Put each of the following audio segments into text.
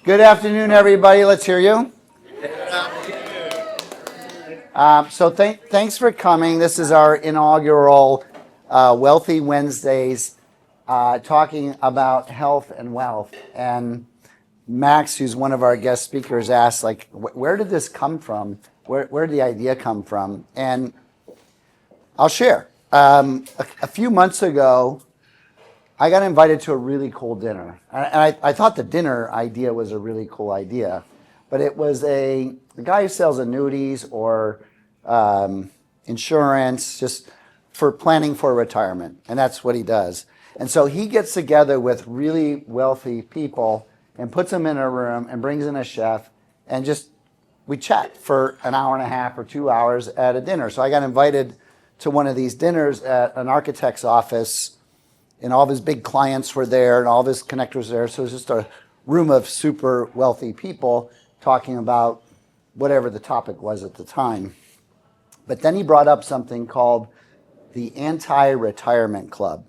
Good afternoon, everybody. Let's hear you. Thanks for coming. This is our inaugural Wealthy Wednesdays, talking about health and wealth. And Max, who's one of our guest speakers, asked, like, where did this come from? Where did the idea come from? And I'll share. A few months ago, I got invited to a really cool dinner. And I thought the dinner idea was a really cool idea. But it was the guy who sells annuities or insurance just for planning for retirement. And that's what he does. And so he gets together with really wealthy people and puts them in a room and brings in a chef and just we chat for an hour and a half or 2 hours at a dinner. So I got invited to one of these dinners at an architect's office, and all of his big clients were there and all of his connectors were there. So it was just a room of super wealthy people talking about whatever the topic was at the time. But then he brought up something called the anti-retirement club.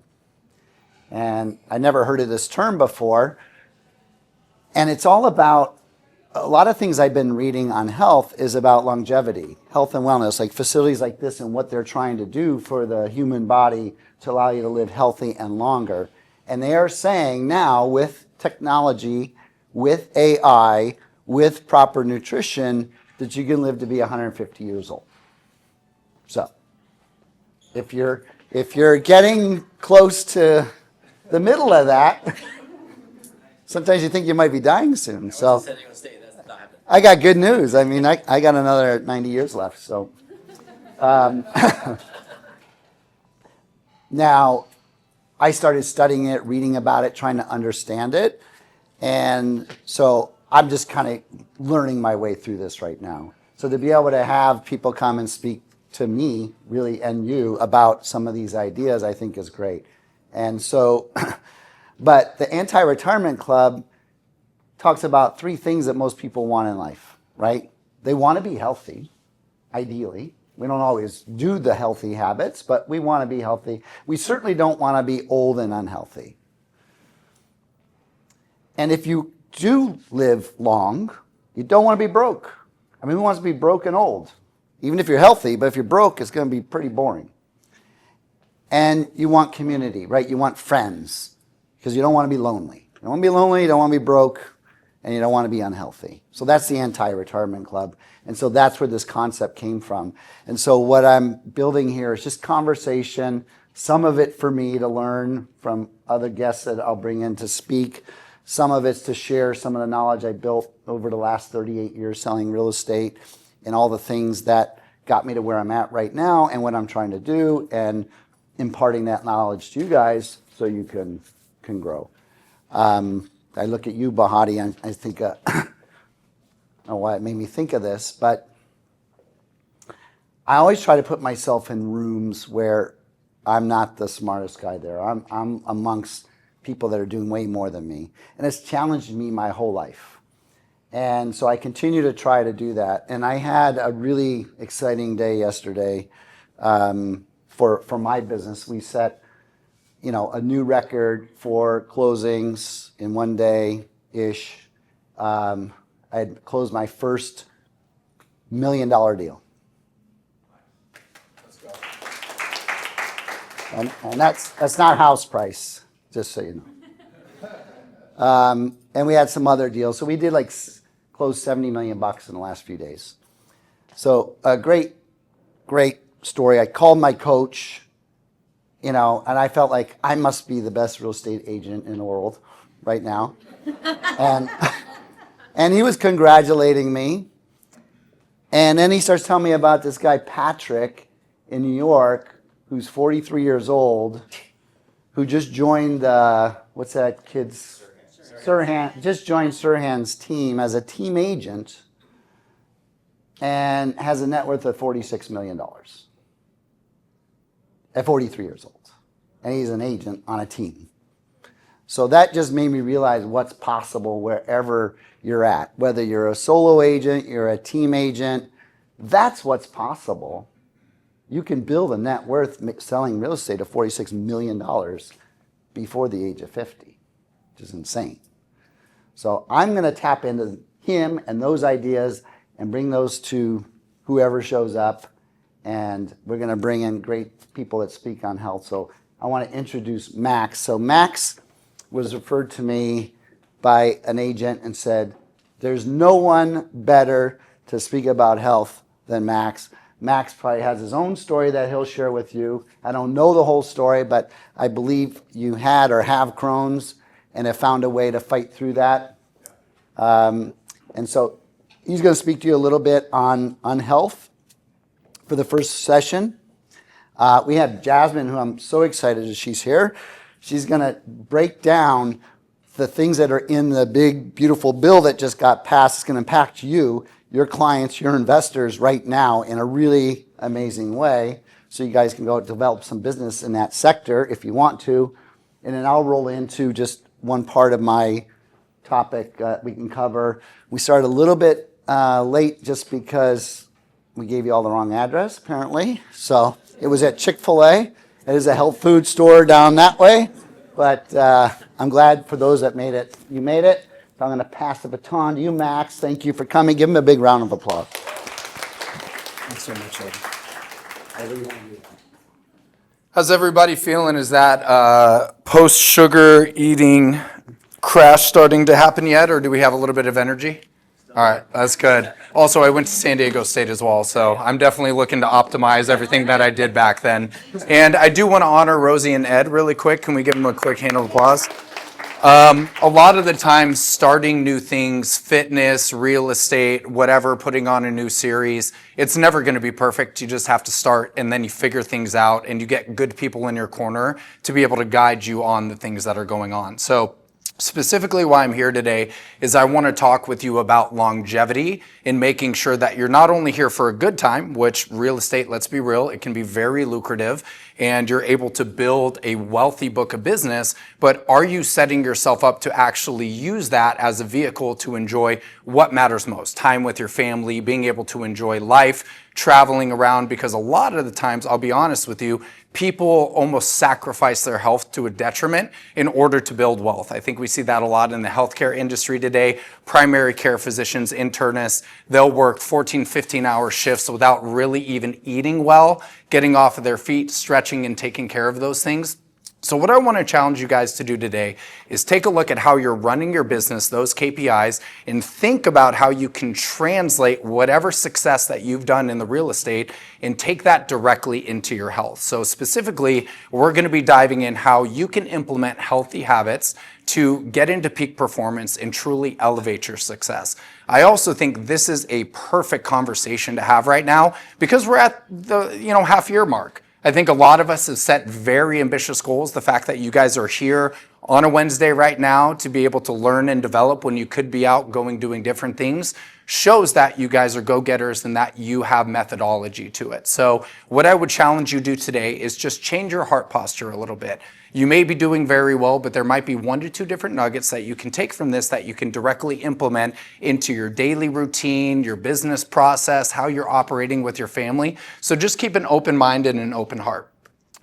And I never heard of this term before. And it's all about, a lot of things I've been reading on health is about longevity, health and wellness, like facilities like this and what they're trying to do for the human body to allow you to live healthy and longer. And they are saying now with technology, with AI, with proper nutrition, that you can live to be 150 years old. So if you're getting close to the middle of that, sometimes you think you might be dying soon. So I got good news. I mean, I got another 90 years left. So now I started studying it, reading about it, trying to understand it. And so I'm just kind of learning my way through this right now. So to be able to have people come and speak to me, really, and you about some of these ideas, I think is great. And so, but the Anti-Retirement Club talks about three things that most people want in life, right? They want to be healthy, ideally. We don't always do the healthy habits, but we want to be healthy. We certainly don't want to be old and unhealthy. And if you do live long, you don't want to be broke. I mean, who wants to be broke and old? Even if you're healthy, but if you're broke, it's going to be pretty boring. And you want community, right? You want friends, because you don't want to be lonely. You don't want to be lonely, you don't want to be broke, and you don't want to be unhealthy. So that's the Anti-Retirement Club. And so that's where this concept came from. And so what I'm building here is just conversation, some of it for me to learn from other guests that I'll bring in to speak. Some of it's to share some of the knowledge I built over the last 38 years selling real estate and all the things that got me to where I'm at right now and what I'm trying to do and imparting that knowledge to you guys so you can grow. I look at you, Bahati, and I think, I don't know why it made me think of this, but I always try to put myself in rooms where I'm not the smartest guy there. I'm amongst people that are doing way more than me. And it's challenged me my whole life. And so I continue to try to do that. And I had a really exciting day yesterday for my business. We set a new record for closings in one day-ish. I had closed my first $1 million deal. Let's go. And that's not house price, just so you know. And we had some other deals. So we did close $70 million in the last few days. So a great story. I called my coach, and I felt like I must be the best real estate agent in the world right now. And he was congratulating me. And then he starts telling me about this guy, Patrick, in New York, who's 43 years old, who just joined, what's that kid's? Sirhan. Just joined Sirhan's team as a team agent and has a net worth of $46 million at 43 years old. And he's an agent on a team. So that just made me realize what's possible wherever you're at. Whether you're a solo agent, you're a team agent, that's what's possible. You can build a net worth selling real estate of $46 million before the age of 50, which is insane. So I'm going to tap into him and those ideas and bring those to whoever shows up. And we're going to bring in great people that speak on health. So I want to introduce Max. So Max was referred to me by an agent and said, there's no one better to speak about health than Max. Max probably has his own story that he'll share with you. I don't know the whole story, but I believe you had or have Crohn's and have found a way to fight through that. And so he's going to speak to you a little bit on health for the first session. We have Jasmine, who I'm so excited that she's here. She's going to break down the things that are in the big, beautiful bill that just got passed. It's going to impact you, your clients, your investors right now in a really amazing way. So you guys can go develop some business in that sector if you want to. And then I'll roll into just one part of my topic we can cover. We started a little bit late just because we gave you all the wrong address, apparently. So it was at Chick-fil-A. It is a health food store down that way. But I'm glad for those that made it. You made it. So I'm going to pass the baton to you, Max. Thank you for coming. Give him a big round of applause. Thanks so much, Ed. How's everybody feeling? Is that post-sugar eating crash starting to happen yet, or do we have a little bit of energy? All right, that's good. Also, I went to San Diego State as well, so I'm definitely looking to optimize everything that I did back then. And I do want to honor Rosie and Ed really quick. Can we give them a quick hand of applause? A lot of the times, starting new things, fitness, real estate, whatever, putting on a new series, it's never going to be perfect. You just have to start, and then you figure things out, and you get good people in your corner to be able to guide you on the things that are going on. So specifically why I'm here today is I want to talk with you about longevity and making sure that you're not only here for a good time, which real estate, let's be real, it can be very lucrative and you're able to build a wealthy book of business, but are you setting yourself up to actually use that as a vehicle to enjoy what matters most? Time with your family, being able to enjoy life, traveling around, because a lot of the times, I'll be honest with you, people almost sacrifice their health to a detriment in order to build wealth. I think we see that a lot in the healthcare industry today. Primary care physicians, internists, they'll work 14, 15-hour shifts without really even eating well, getting off of their feet, stretching and taking care of those things. So what I want to challenge you guys to do today is take a look at how you're running your business, those KPIs, and think about how you can translate whatever success that you've done in the real estate and take that directly into your health. So specifically, we're going to be diving in how you can implement healthy habits to get into peak performance and truly elevate your success. I also think this is a perfect conversation to have right now because we're at the half year mark. I think a lot of us have set very ambitious goals. The fact that you guys are here on a Wednesday right now to be able to learn and develop when you could be out doing different things shows that you guys are go-getters and that you have methodology to it. So what I would challenge you to do today is just change your heart posture a little bit. You may be doing very well, but there might be 1 to 2 different nuggets that you can take from this that you can directly implement into your daily routine, your business process, how you're operating with your family. So just keep an open mind and an open heart.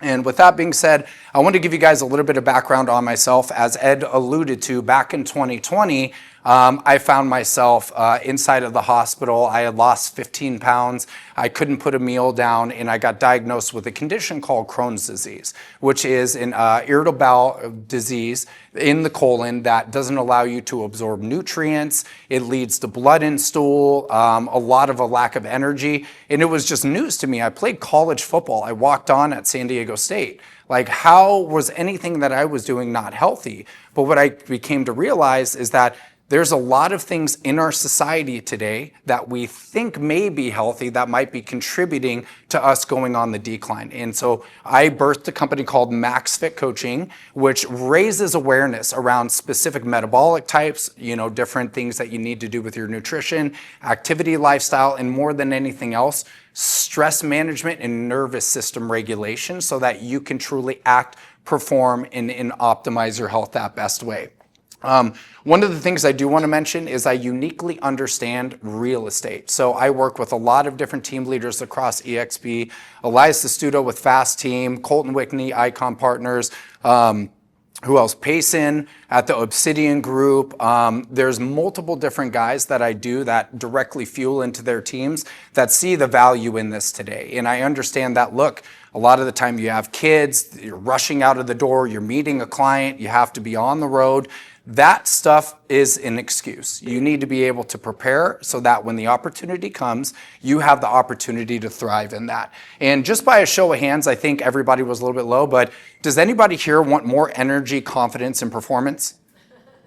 And with that being said, I want to give you guys a little bit of background on myself. As Ed alluded to, back in 2020, I found myself inside of the hospital. I had lost 15 pounds. I couldn't put a meal down, and I got diagnosed with a condition called Crohn's disease, which is an irritable bowel disease in the colon that doesn't allow you to absorb nutrients. It leads to blood in stool, a lot of a lack of energy, and it was just news to me. I played college football. I walked on at San Diego State. Like, how was anything that I was doing not healthy? But what I became to realize is that there's a lot of things in our society today that we think may be healthy that might be contributing to us going on the decline. And so I birthed a company called Max Fit Coaching, which raises awareness around specific metabolic types, different things that you need to do with your nutrition, activity, lifestyle, and more than anything else, stress management and nervous system regulation so that you can truly act, perform, and optimize your health that best way. One of the things I do want to mention is I uniquely understand real estate. So I work with a lot of different team leaders across EXP, Elias Sestudo with Fast Team, Colton Wickney, Icon Partners, who else? Payson, at the Obsidian Group. There's multiple different guys that I do that directly fuel into their teams that see the value in this today. And I understand that, look, a lot of the time you have kids, you're rushing out of the door, you're meeting a client, you have to be on the road. That stuff is an excuse. You need to be able to prepare so that when the opportunity comes, you have the opportunity to thrive in that. And just by a show of hands, I think everybody was a little bit low, but does anybody here want more energy, confidence, and performance?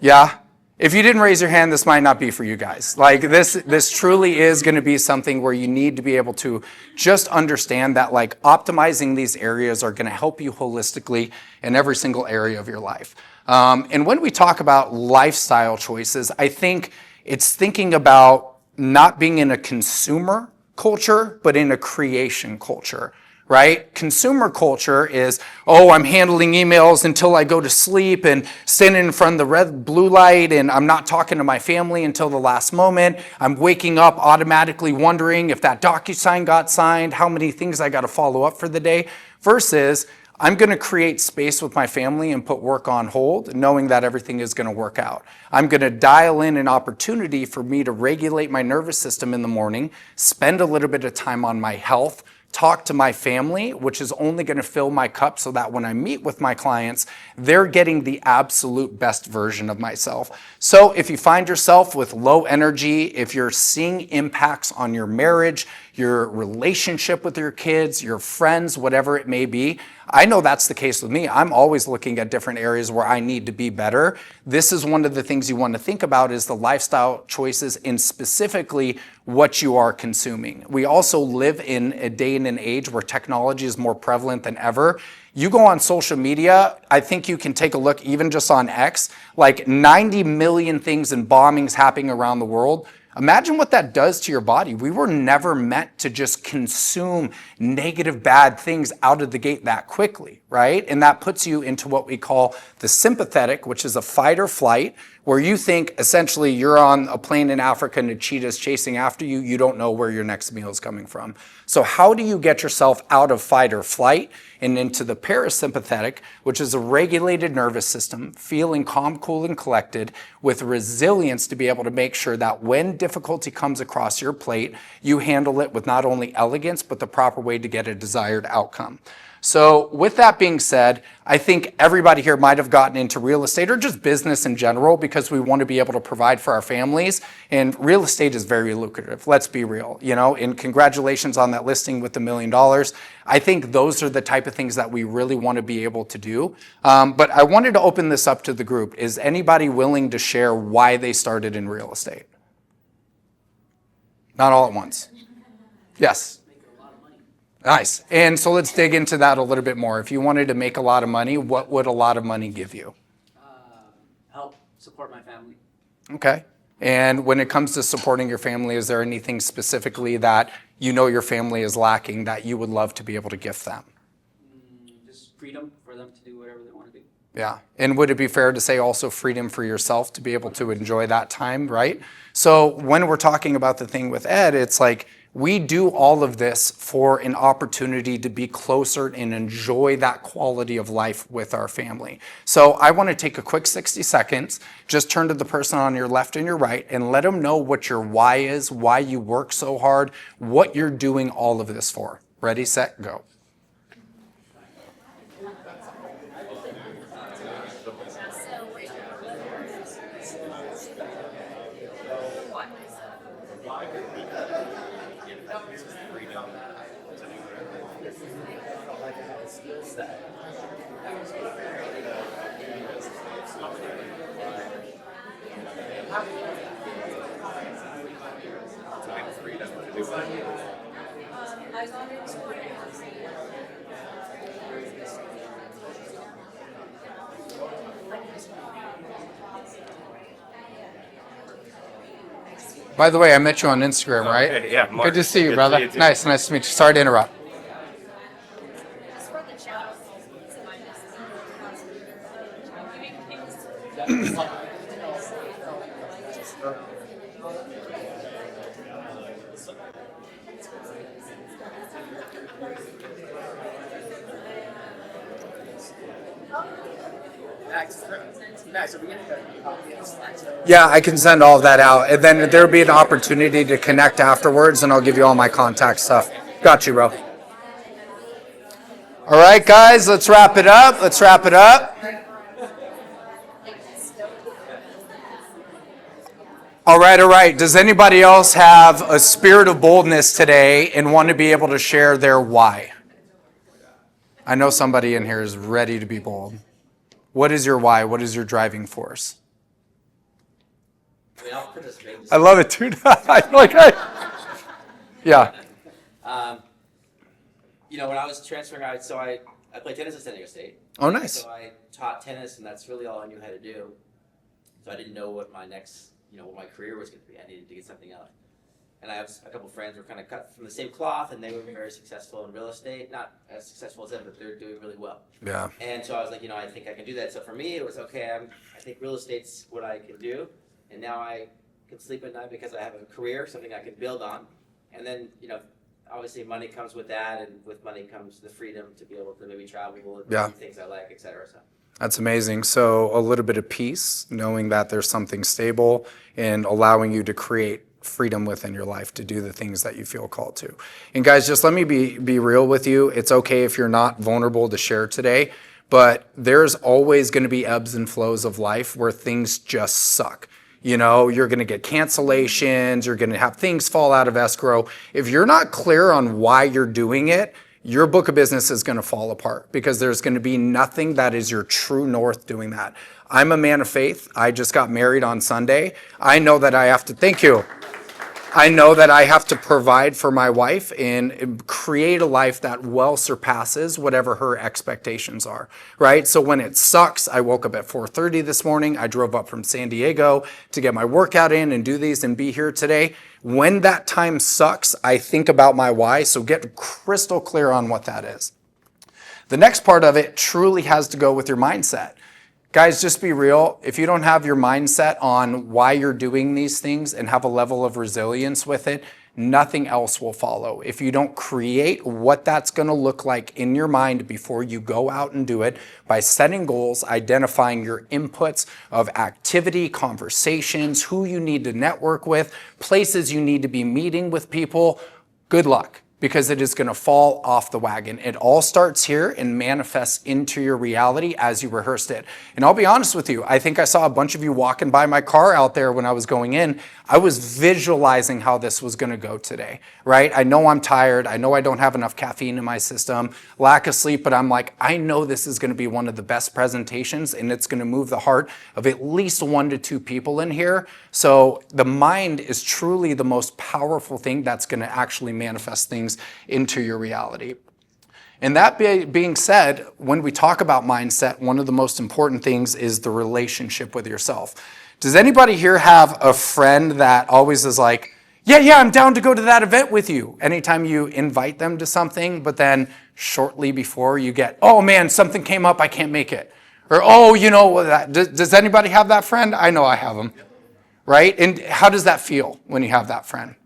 Yeah? If you didn't raise your hand, this might not be for you guys. Like this truly is going to be something where you need to be able to just understand that like optimizing these areas are going to help you holistically in every single area of your life. And when we talk about lifestyle choices, I think it's thinking about not being in a consumer culture, but in a creation culture, right? Consumer culture is, oh, I'm handling emails until I go to sleep and standing in front of the red blue light, and I'm not talking to my family until the last moment. I'm waking up automatically wondering if that DocuSign got signed, how many things I got to follow up for the day, versus I'm going to create space with my family and put work on hold, knowing that everything is going to work out. I'm going to dial in an opportunity for me to regulate my nervous system in the morning, spend a little bit of time on my health, talk to my family, which is only going to fill my cup so that when I meet with my clients, they're getting the absolute best version of myself. So if you find yourself with low energy, if you're seeing impacts on your marriage, your relationship with your kids, your friends, whatever it may be, I know that's the case with me. I'm always looking at different areas where I need to be better. This is one of the things you want to think about is the lifestyle choices and specifically what you are consuming. We also live in a day and an age where technology is more prevalent than ever. You go on social media, I think you can take a look even just on X, like 90 million things and bombings happening around the world. Imagine what that does to your body. We were never meant to just consume negative, bad things out of the gate that quickly, right? And that puts you into what we call the sympathetic, which is a fight or flight, where you think essentially you're on a plane in Africa and a cheetah's chasing after you. You don't know where your next meal is coming from. So how do you get yourself out of fight or flight and into the parasympathetic, which is a regulated nervous system, feeling calm, cool, and collected with resilience to be able to make sure that when difficulty comes across your plate, you handle it with not only elegance, but the proper way to get a desired outcome. So with that being said, I think everybody here might have gotten into real estate or just business in general because we want to be able to provide for our families. And real estate is very lucrative. Let's be real, and congratulations on that listing with $1 million. I think those are the type of things that we really want to be able to do. But I wanted to open this up to the group. Is anybody willing to share why they started in real estate? Not all at once. Yes. Nice. And so let's dig into that a little bit more. If you wanted to make a lot of money, what would a lot of money give you? Help support my family. Okay. And when it comes to supporting your family, is there anything specifically that your family is lacking that you would love to be able to gift them? Just freedom for them to do whatever they want to do. Yeah. And would it be fair to say also freedom for yourself to be able to enjoy that time, right? So when we're talking about the thing with Ed, it's like, we do all of this for an opportunity to be closer and enjoy that quality of life with our family. So I want to take a quick 60 seconds, just turn to the person on your left and your right and let them know what your why is, why you work so hard, what you're doing all of this for. Ready, set, go. By the way, I met you on Instagram, right? Okay, yeah, Mark. Good to see you, Good to brother. see you too. Nice to meet you. Sorry to interrupt. Yeah, I can send all of that out. And then there'll be an opportunity to connect afterwards, and I'll give you all my contact stuff. Got you, bro. All right, guys, let's wrap it up. Let's wrap it up. All right, all right. Does anybody else have a spirit of boldness today and want to be able to share their why? I know somebody in here is ready to be bold. What is your why? What is your driving force? I mean, I'll participate. I love it, dude. Yeah. When I was transferring, I played tennis at San Diego State. Oh, nice. So I taught tennis, and that's really all I knew how to do. So I didn't know what my next, what my career was going to be. I needed to get something else. And I have a couple friends who were kind of cut from the same cloth, and they were very successful in real estate. Not as successful as them, but they're doing really well. Yeah. And so I was like, I think I can do that. So for me, it was okay. I think real estate's what I can do, and now I can sleep at night because I have a career, something I can build on. And then, obviously money comes with that, and with money comes the freedom to be able to maybe travel and do things I like, et cetera. So. That's amazing. So a little bit of peace, knowing that there's something stable and allowing you to create freedom within your life to do the things that you feel called to. And guys, just let me be real with you. It's okay if you're not vulnerable to share today, but there's always going to be ebbs and flows of life where things just suck. You're going to get cancellations. You're going to have things fall out of escrow. If you're not clear on why you're doing it, your book of business is going to fall apart because there's going to be nothing that is your true north doing that. I'm a man of faith. I just got married on Sunday. I know that I have to, thank you. I know that I have to provide for my wife and create a life that well surpasses whatever her expectations are, right? So when it sucks, I woke up at 4:30 this morning. I drove up from San Diego to get my workout in and do these and be here today. When that time sucks, I think about my why, so get crystal clear on what that is. The next part of it truly has to go with your mindset. Guys, just be real. If you don't have your mindset on why you're doing these things and have a level of resilience with it, nothing else will follow. If you don't create what that's going to look like in your mind before you go out and do it by setting goals, identifying your inputs of activity, conversations, who you need to network with, places you need to be meeting with people, good luck. Because it is going to fall off the wagon. It all starts here and manifests into your reality as you rehearsed it. And I'll be honest with you, I think I saw a bunch of you walking by my car out there when I was going in. I was visualizing how this was going to go today, right? I know I'm tired. I know I don't have enough caffeine in my system, lack of sleep, but I'm like, I know this is going to be one of the best presentations, and it's going to move the heart of at least 1 to 2 people in here. So the mind is truly the most powerful thing that's going to actually manifest things into your reality. And that being said, when we talk about mindset, one of the most important things is the relationship with yourself. Does anybody here have a friend that always is like, yeah, I'm down to go to that event with you? Anytime you invite them to something, but then shortly before you get, oh man, something came up, I can't make it. Or, does anybody have that friend? I know I have them. Right? And how does that feel when you have that friend?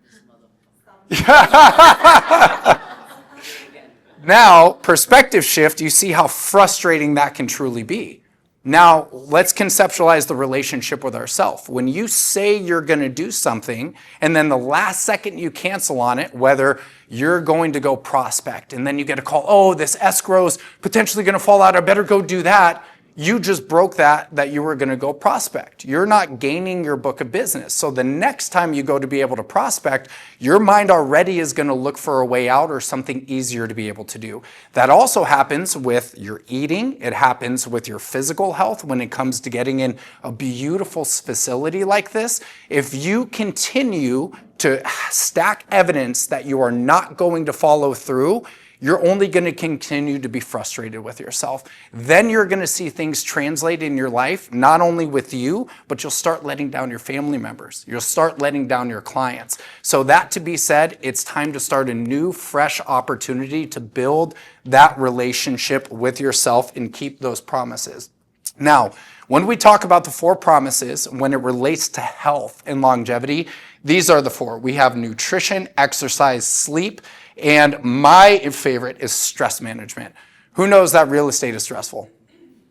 Now, perspective shift, you see how frustrating that can truly be. Now, let's conceptualize the relationship with ourselves. When you say you're going to do something, and then the last second you cancel on it, whether you're going to go prospect, and then you get a call, oh, this escrow's potentially going to fall out, I better go do that. You just broke that you were going to go prospect. You're not gaining your book of business. So the next time you go to be able to prospect, your mind already is going to look for a way out or something easier to be able to do. That also happens with your eating. It happens with your physical health when it comes to getting in a beautiful facility like this. If you continue to stack evidence that you are not going to follow through, you're only going to continue to be frustrated with yourself. Then you're going to see things translate in your life, not only with you, but you'll start letting down your family members. You'll start letting down your clients. So that to be said, it's time to start a new, fresh opportunity to build that relationship with yourself and keep those promises. Now, when we talk about the 4 promises, when it relates to health and longevity, these are the 4. We have nutrition, exercise, sleep, and my favorite is stress management. Who knows that real estate is stressful?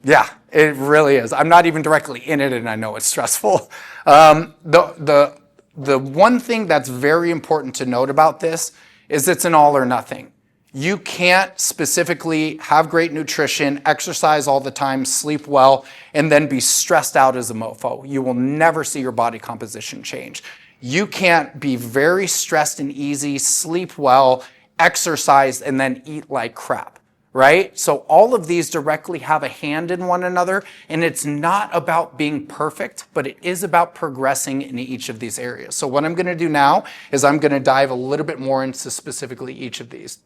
Yeah, it really is. I'm not even directly in it, and I know it's stressful. The one thing that's very important to note about this is it's an all or nothing. You can't specifically have great nutrition, exercise all the time, sleep well, and then be stressed out as a mofo. You will never see your body composition change. You can't be very stressed and easy, sleep well, exercise, and then eat like crap. Right? So all of these directly have a hand in one another, and it's not about being perfect, but it is about progressing in each of these areas. So what I'm going to do now is I'm going to dive a little bit more into specifically each of these.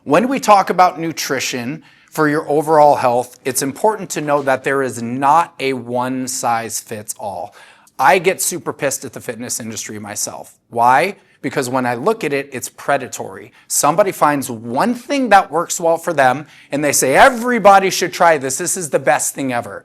When we talk about nutrition for your overall health, it's important to know that there is not a one size fits all. I get super pissed at the fitness industry myself. Why? Because when I look at it, it's predatory. Somebody finds one thing that works well for them, and they say, everybody should try this. This is the best thing ever.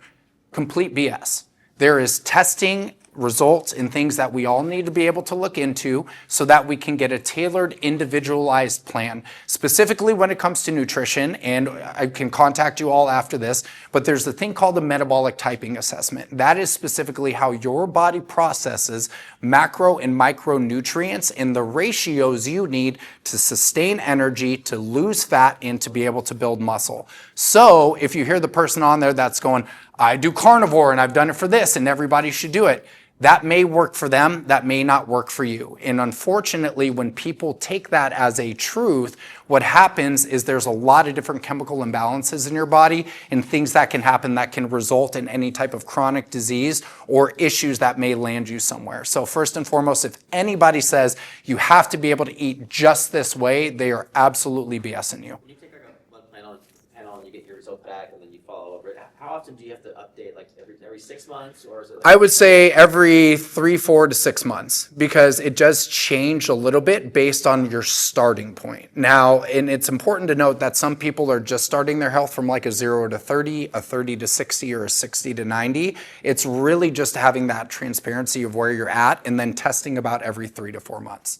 Complete BS. There is testing results and things that we all need to be able to look into so that we can get a tailored, individualized plan, specifically when it comes to nutrition. And I can contact you all after this, but there's a thing called the metabolic typing assessment. That is specifically how your body processes macro and micronutrients and the ratios you need to sustain energy, to lose fat, and to be able to build muscle. So if you hear the person on there that's going, I do carnivore and I've done it for this and everybody should do it, that may work for them, that may not work for you. And unfortunately, when people take that as a truth, what happens is there's a lot of different chemical imbalances in your body and things that can happen that can result in any type of chronic disease or issues that may land you somewhere. So first and foremost, if anybody says you have to be able to eat just this way, they are absolutely BSing you. When you take like a blood panel and you get your result back and then you follow over it, how often do you have to update? Like every 6 months, or is it? I would say every 3, 4 to 6 months, because it does change a little bit based on your starting point. Now, and it's important to note that some people are just starting their health from like a 0 to 30, a 30 to 60, or a 60 to 90. It's really just having that transparency of where you're at and then testing about every 3 to 4 months.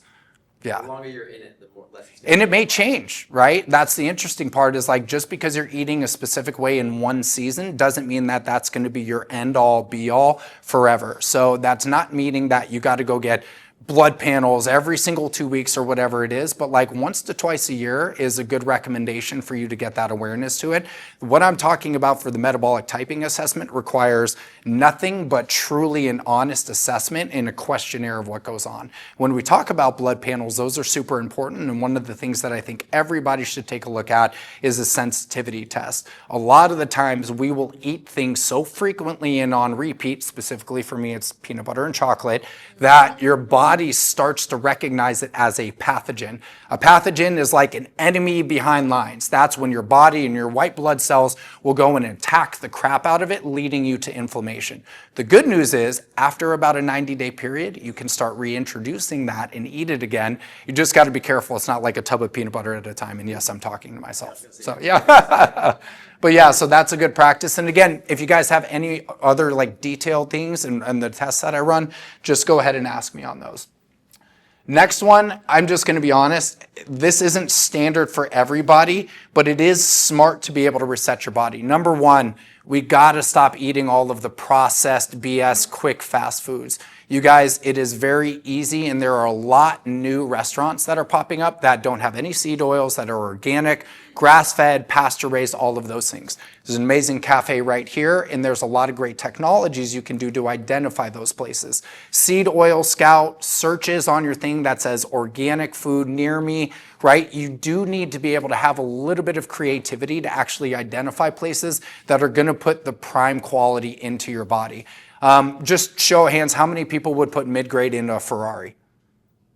Yeah. The longer you're in it, the more less. And it may change, right? That's the interesting part, is like just because you're eating a specific way in one season doesn't mean that that's going to be your end all be all forever. So that's not meaning that you got to go get blood panels every single 2 weeks or whatever it is, but like once to twice a year is a good recommendation for you to get that awareness to it. What I'm talking about for the metabolic typing assessment requires nothing but truly an honest assessment and a questionnaire of what goes on. When we talk about blood panels, those are super important, and one of the things that I think everybody should take a look at is a sensitivity test. A lot of the times we will eat things so frequently and on repeat, specifically for me it's peanut butter and chocolate, that your body starts to recognize it as a pathogen. A pathogen is like an enemy behind lines. That's when your body and your white blood cells will go and attack the crap out of it, leading you to inflammation. The good news is, after about a 90-day period, you can start reintroducing that and eat it again. You just got to be careful. It's not like a tub of peanut butter at a time. And yes, I'm talking to myself. So yeah. But yeah, so that's a good practice. And again, if you guys have any other like detailed things and the tests that I run, just go ahead and ask me on those. Next one, I'm just going to be honest, this isn't standard for everybody, but it is smart to be able to reset your body. Number one, we got to stop eating all of the processed BS, quick, fast foods. You guys, it is very easy, and there are a lot new restaurants that are popping up that don't have any seed oils, that are organic, grass-fed, pasture-raised, all of those things. There's an amazing cafe right here, and there's a lot of great technologies you can do to identify those places. Seed Oil Scout searches on your thing that says organic food near me, right? You do need to be able to have a little bit of creativity to actually identify places that are going to put the prime quality into your body. Just show of hands, how many people would put mid-grade into a Ferrari?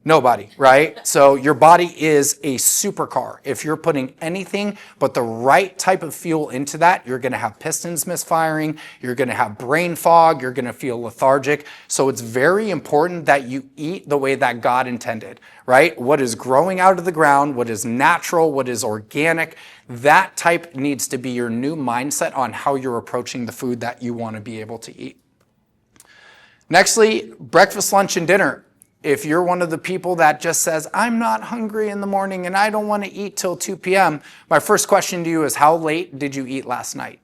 Nobody, right? So your body is a supercar. If you're putting anything but the right type of fuel into that, you're going to have pistons misfiring, you're going to have brain fog, you're going to feel lethargic. So it's very important that you eat the way that God intended, right? What is growing out of the ground, what is natural, what is organic, that type needs to be your new mindset on how you're approaching the food that you want to be able to eat. Nextly, breakfast, lunch, and dinner. If you're one of the people that just says, I'm not hungry in the morning and I don't want to eat till 2 p.m., my first question to you is, how late did you eat last night?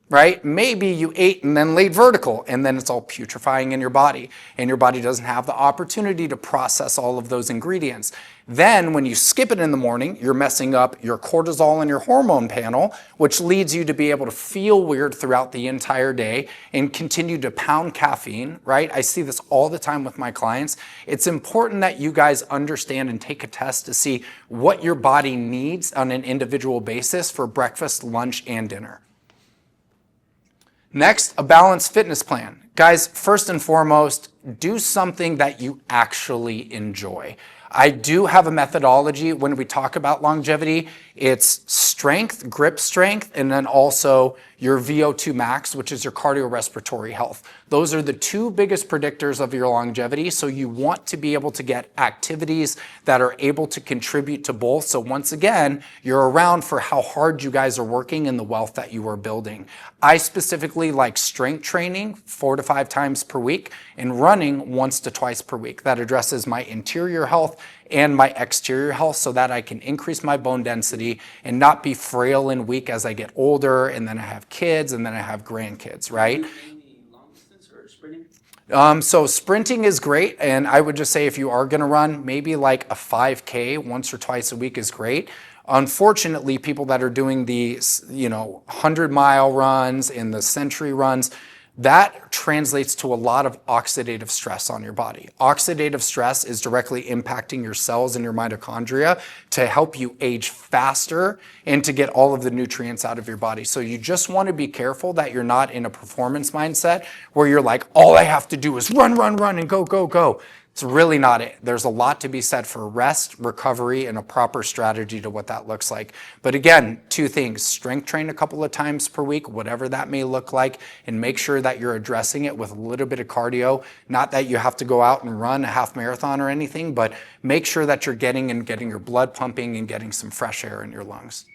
Right? Maybe you ate and then laid vertical, and then it's all putrefying in your body, and your body doesn't have the opportunity to process all of those ingredients. Then when you skip it in the morning, you're messing up your cortisol and your hormone panel, which leads you to be able to feel weird throughout the entire day and continue to pound caffeine, right? I see this all the time with my clients. It's important that you guys understand and take a test to see what your body needs on an individual basis for breakfast, lunch, and dinner. Next, a balanced fitness plan. Guys, first and foremost, do something that you actually enjoy. I do have a methodology when we talk about longevity. It's strength, grip strength, and then also your VO2 max, which is your cardiorespiratory health. Those are the two biggest predictors of your longevity. So you want to be able to get activities that are able to contribute to both. So once again, you're around for how hard you guys are working and the wealth that you are building. I specifically like strength training 4 to 5 times per week and running once to twice per week. That addresses my interior health and my exterior health so that I can increase my bone density and not be frail and weak as I get older, and then I have kids and then I have grandkids, right? Any long distance or sprinting? So sprinting is great, and I would just say if you are going to run, maybe like a 5K once or twice a week is great. Unfortunately, people that are doing the 100-mile runs and the century runs, that translates to a lot of oxidative stress on your body. Oxidative stress is directly impacting your cells and your mitochondria to help you age faster and to get all of the nutrients out of your body. So you just want to be careful that you're not in a performance mindset where you're like, all I have to do is run, and go, go, go. It's really not it. There's a lot to be said for rest, recovery, and a proper strategy to what that looks like. But again, 2 things: strength train a couple of times per week, whatever that may look like, and make sure that you're addressing it with a little bit of cardio. Not that you have to go out and run a half marathon or anything, but make sure that you're getting your blood pumping and getting some fresh air in your lungs.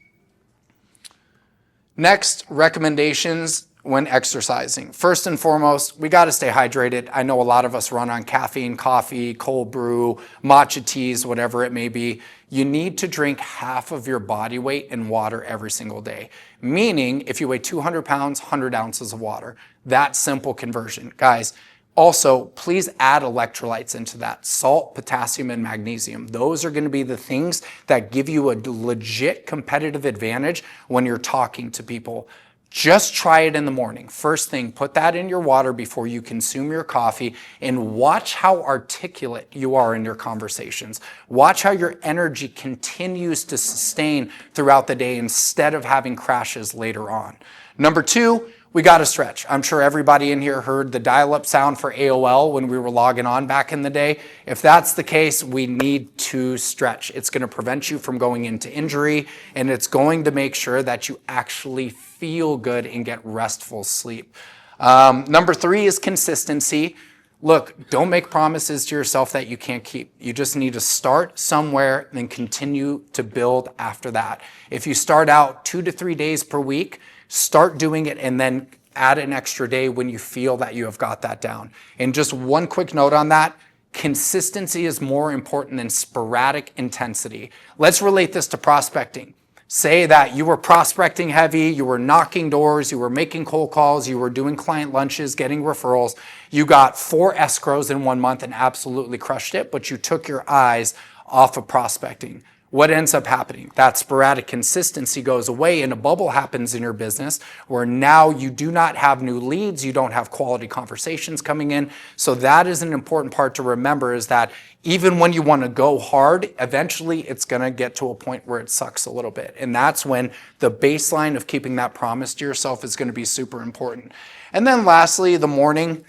Next, recommendations when exercising. First and foremost, we got to stay hydrated. I know a lot of us run on caffeine, coffee, cold brew, matcha teas, whatever it may be. You need to drink half of your body weight in water every single day. Meaning, if you weigh 200 pounds, 100 ounces of water. That simple conversion. Guys, also, please add electrolytes into that. Salt, potassium, and magnesium. Those are going to be the things that give you a legit competitive advantage when you're talking to people. Just try it in the morning. First thing, put that in your water before you consume your coffee, and watch how articulate you are in your conversations. Watch how your energy continues to sustain throughout the day instead of having crashes later on. Number 2, we got to stretch. I'm sure everybody in here heard the dial-up sound for AOL when we were logging on back in the day. If that's the case, we need to stretch. It's going to prevent you from going into injury, and it's going to make sure that you actually feel good and get restful sleep. Number 3 is consistency. Look, don't make promises to yourself that you can't keep. You just need to start somewhere and continue to build after that. If you start out 2 to 3 days per week, start doing it and then add an extra day when you feel that you have got that down. And just one quick note on that, consistency is more important than sporadic intensity. Let's relate this to prospecting. Say that you were prospecting heavy, you were knocking doors, you were making cold calls, you were doing client lunches, getting referrals. You got 4 escrows in 1 month and absolutely crushed it, but you took your eyes off of prospecting. What ends up happening? That sporadic consistency goes away and a bubble happens in your business where now you do not have new leads, you don't have quality conversations coming in. So that is an important part to remember, is that even when you want to go hard, eventually it's going to get to a point where it sucks a little bit. And that's when the baseline of keeping that promise to yourself is going to be super important. And then lastly, the morning.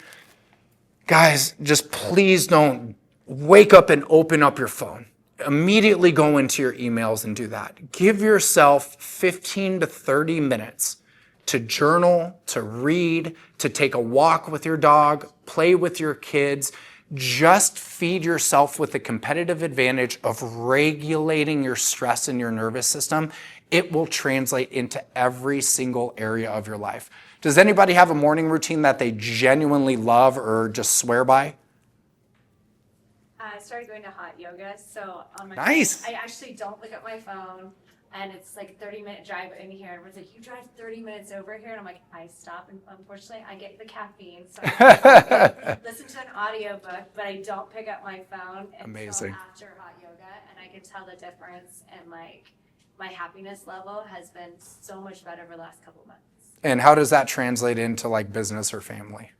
Guys, just please don't wake up and open up your phone. Immediately go into your emails and do that. Give yourself 15 to 30 minutes to journal, to read, to take a walk with your dog, play with your kids. Just feed yourself with the competitive advantage of regulating your stress in your nervous system. It will translate into every single area of your life. Does anybody have a morning routine that they genuinely love or just swear by? I started going to hot yoga, so on my Nice. phone, I actually don't look at my phone, and it's like a 30-minute drive in here, and everyone's like, you drive 30 minutes over here, and I'm like, I stop, and unfortunately, I get the caffeine, so I listen to an audiobook, but I don't pick up my phone until Amazing. after hot yoga, and I can tell the difference, and like, my happiness level has been so much better over the last couple months. And how does that translate into like business or family?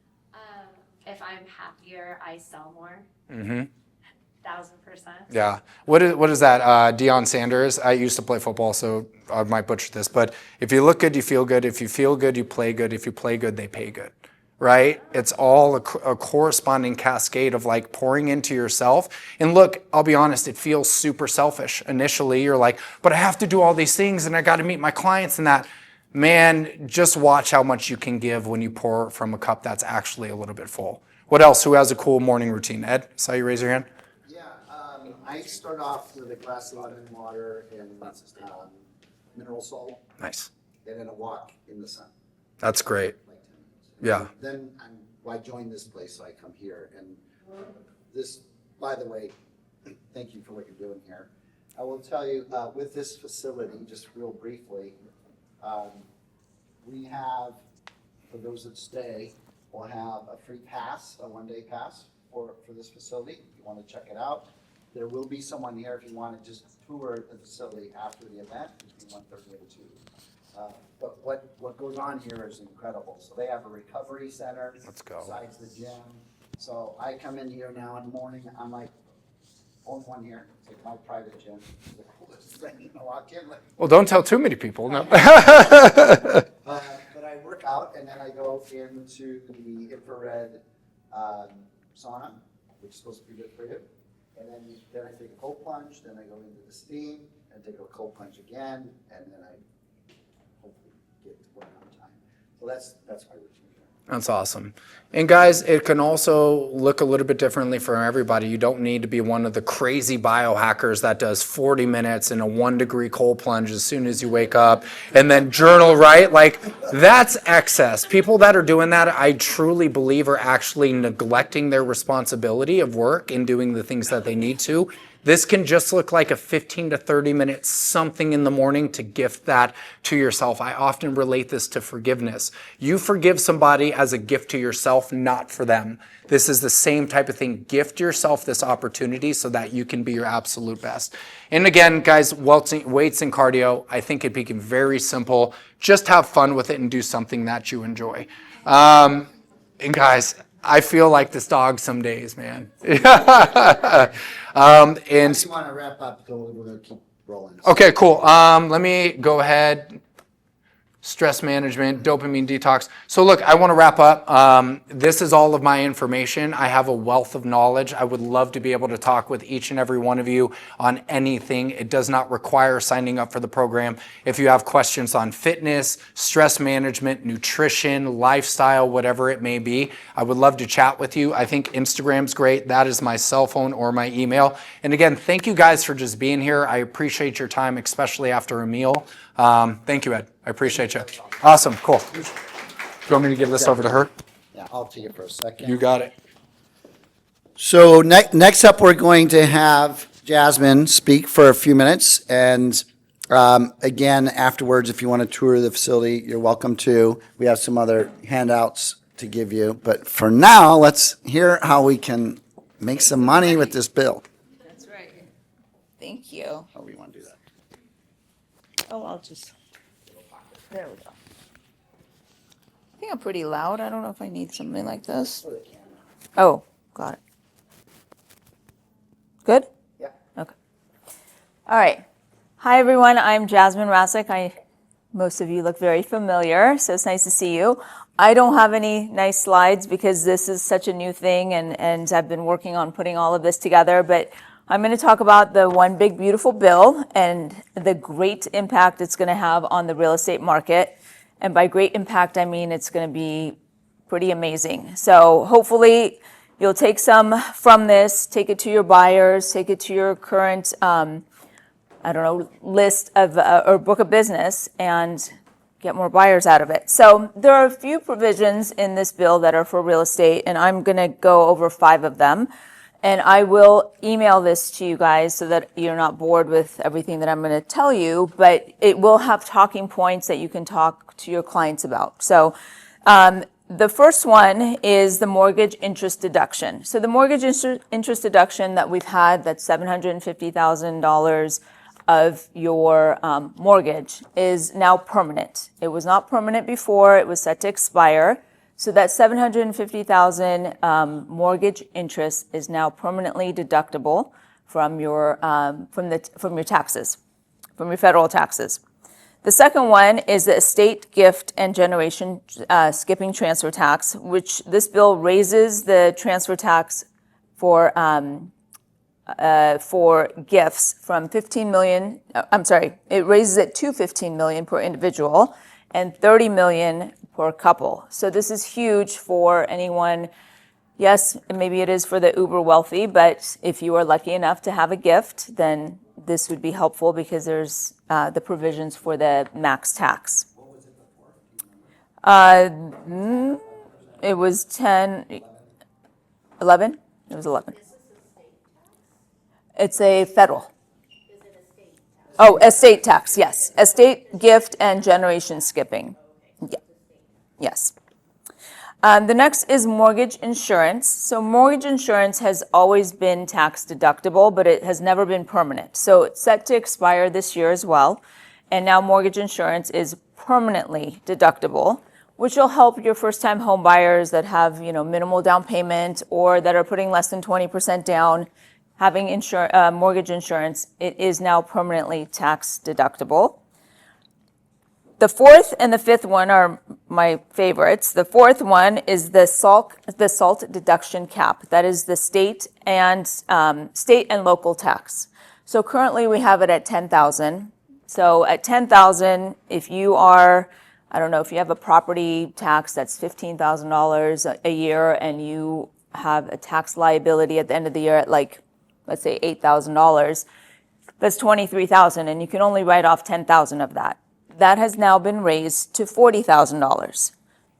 If I'm happier, I sell more. Mm-hmm. 1,000%. Yeah. What is that? Deion Sanders. I used to play football, so I might butcher this, but if you look good, you feel good. If you feel good, you play good. If you play good, they pay good. Right? It's all a corresponding cascade of like pouring into yourself. And look, I'll be honest, it feels super selfish. Initially, you're like, but I have to do all these things and I got to meet my clients and that. Man, just watch how much you can give when you pour from a cup that's actually a little bit full. What else? Who has a cool morning routine? Ed, saw you raise your hand. Yeah, I start off with a glass of lemon water and mineral salt, Nice. and then a walk in the sun. That's great. Like 10 minutes. Yeah. Then I joined this place, so I come here. And this, by the way, thank you for what you're doing here. I will tell you, with this facility, just real briefly, we have, for those that stay, we'll have a free pass, a one-day pass for this facility. If you want to check it out. There will be someone here if you want to just tour the facility after the event between 1:30 and 2. But what goes on here is incredible. So they have a recovery center. Let's go. Besides the gym. So I come in here now in the morning, I'm like, only one here. It's like my private gym. It's the coolest thing. I walk in like. Well, don't tell too many people. No. But I work out and then I go into the infrared sauna, which is supposed to be good for you. And then I take a cold plunge, then I go into the steam and take a cold plunge again, and then I hopefully get to work on time. So that's my routine. That's awesome. And guys, it can also look a little bit differently for everybody. You don't need to be one of the crazy biohackers that does 40 minutes in a 1-degree cold plunge as soon as you wake up and then journal, right? Like, that's excess. People that are doing that, I truly believe, are actually neglecting their responsibility of work and doing the things that they need to. This can just look like a 15 to 30 minute something in the morning to gift that to yourself. I often relate this to forgiveness. You forgive somebody as a gift to yourself, not for them. This is the same type of thing. Gift yourself this opportunity so that you can be your absolute best. And again, guys, weights and cardio, I think it became very simple. Just have fun with it and do something that you enjoy. And guys, I feel like this dog some days, man. And if you want to wrap up, so we're going to keep rolling. Okay, cool. Let me go ahead. Stress management, dopamine detox. So look, I want to wrap up. This is all of my information. I have a wealth of knowledge. I would love to be able to talk with each and every one of you on anything. It does not require signing up for the program. If you have questions on fitness, stress management, nutrition, lifestyle, whatever it may be, I would love to chat with you. I think Instagram's great. That is my cell phone or my email. And again, thank you guys for just being here. I appreciate your time, especially after a meal. Thank you, Ed. I appreciate you. Awesome. Cool. Do you want me to give this over to her? Yeah, I'll take it for a second. You got it. So next up, we're going to have Jasmine speak for a few minutes. And again, afterwards, if you want to tour the facility, you're welcome to. We have some other handouts to give you. But for now, let's hear how we can make some money with this bill. That's right. Thank you. How we want to do that. Oh, I'll just, there we go. I think I'm pretty loud. I don't know if I need something like this. Oh, got it. Good? Yeah. Okay. All right. Hi, everyone. I'm Jasmine Rasick. Most of you look very familiar, so it's nice to see you. I don't have any nice slides because this is such a new thing, and I've been working on putting all of this together, but I'm going to talk about the One Big Beautiful Bill and the great impact it's going to have on the real estate market. And by great impact, I mean it's going to be pretty amazing. So hopefully you'll take some from this, take it to your buyers, take it to your current, list of or book of business and get more buyers out of it. So there are a few provisions in this bill that are for real estate, and I'm going to go over 5 of them. And I will email this to you guys so that you're not bored with everything that I'm going to tell you, but it will have talking points that you can talk to your clients about. So the first one is the mortgage interest deduction. So the mortgage interest deduction that we've had, that's $750,000 of your mortgage, is now permanent. It was not permanent before, it was set to expire. So that $750,000 mortgage interest is now permanently deductible from your taxes, from your federal taxes. The second one is the estate, gift, and generation skipping transfer tax, which this bill raises the transfer tax for gifts from 15 million. It raises it to 15 million per individual and 30 million per couple. So this is huge for anyone. Yes, maybe it is for the uber wealthy, but if you are lucky enough to have a gift, then this would be helpful because there's the provisions for the max tax. What was it before? It was 10, 11? It was 11. It's a federal. Oh, estate tax, yes. Estate, gift, and generation skipping. Yeah. Yes. The next is mortgage insurance. So mortgage insurance has always been tax deductible, but it has never been permanent. So it's set to expire this year as well. And now mortgage insurance is permanently deductible, which will help your first-time home buyers that have, minimal down payment or that are putting less than 20% down. Having mortgage insurance, it is now permanently tax deductible. The fourth and the fifth one are my favorites. The fourth one is the SALT deduction cap. That is the state and local tax. So currently we have it at $10,000. So at $10,000, if you are, I don't know, if you have a property tax that's $15,000 a year and you have a tax liability at the end of the year at let's say $8,000, that's $23,000, and you can only write off $10,000 of that. That has now been raised to $40,000.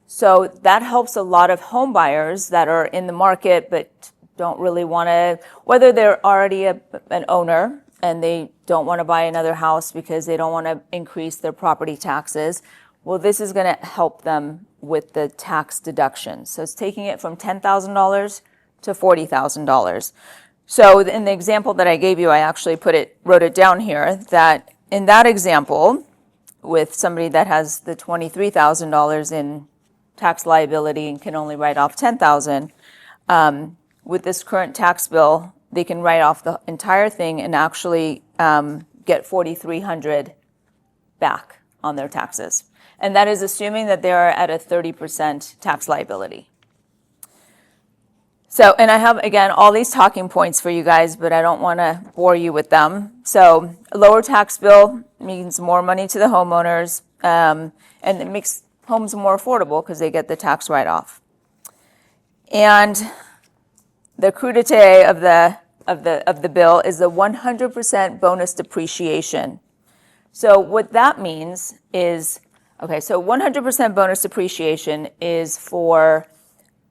So that helps a lot of home buyers that are in the market but don't really want to, whether they're already an owner and they don't want to buy another house because they don't want to increase their property taxes. Well, this is going to help them with the tax deduction. So it's taking it from $10,000 to $40,000. So in the example that I gave you, I actually wrote it down here, that in that example, with somebody that has the $23,000 in tax liability and can only write off $10,000, with this current tax bill, they can write off the entire thing and actually get $4,300 back on their taxes. And that is assuming that they are at a 30% tax liability. So, and I have, again, all these talking points for you guys, but I don't want to bore you with them. So a lower tax bill means more money to the homeowners, and it makes homes more affordable because they get the tax write-off. And the crudité of the bill is the 100% bonus depreciation. So what that means is, okay, so 100% bonus depreciation is for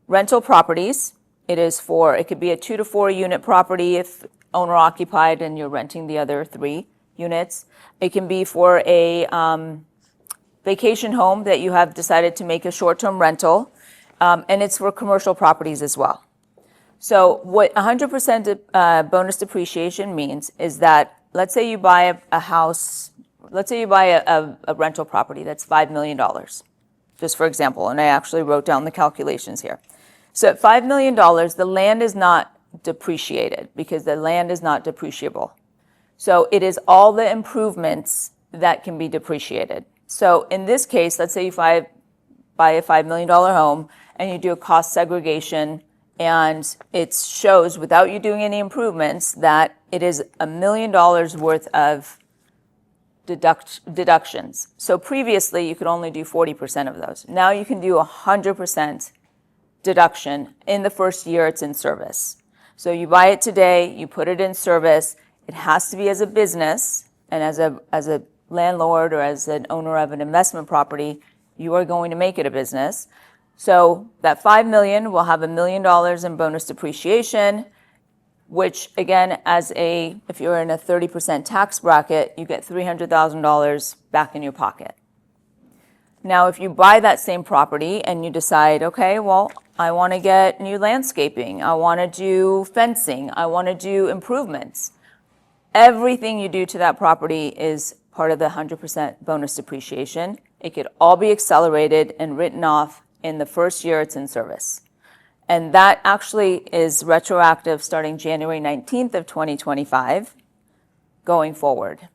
rental properties. It could be a 2 to 4 unit property if owner occupied and you're renting the other 3 units. It can be for a vacation home that you have decided to make a short-term rental, and it's for commercial properties as well. So what 100% bonus depreciation means is that, let's say you buy a house, let's say you buy a rental property that's $5 million, just for example, and I actually wrote down the calculations here. So at $5 million, the land is not depreciated because the land is not depreciable. So it is all the improvements that can be depreciated. So in this case, let's say you buy a $5 million home and you do a cost segregation, and it shows without you doing any improvements that it is $1 million worth of deductions. So previously you could only do 40% of those. Now you can do 100% deduction in the first year it's in service. So you buy it today, you put it in service. It has to be as a business, and as a landlord or as an owner of an investment property, you are going to make it a business. So that $5 million will have $1 million in bonus depreciation. which again, if you're in a 30% tax bracket, you get $300,000 back in your pocket. Now, if you buy that same property and you decide, okay, well, I want to get new landscaping, I want to do fencing, I want to do improvements, everything you do to that property is part of the 100% bonus depreciation. It could all be accelerated and written off in the first year it's in service. And that actually is retroactive starting January 19th of 2025 going forward.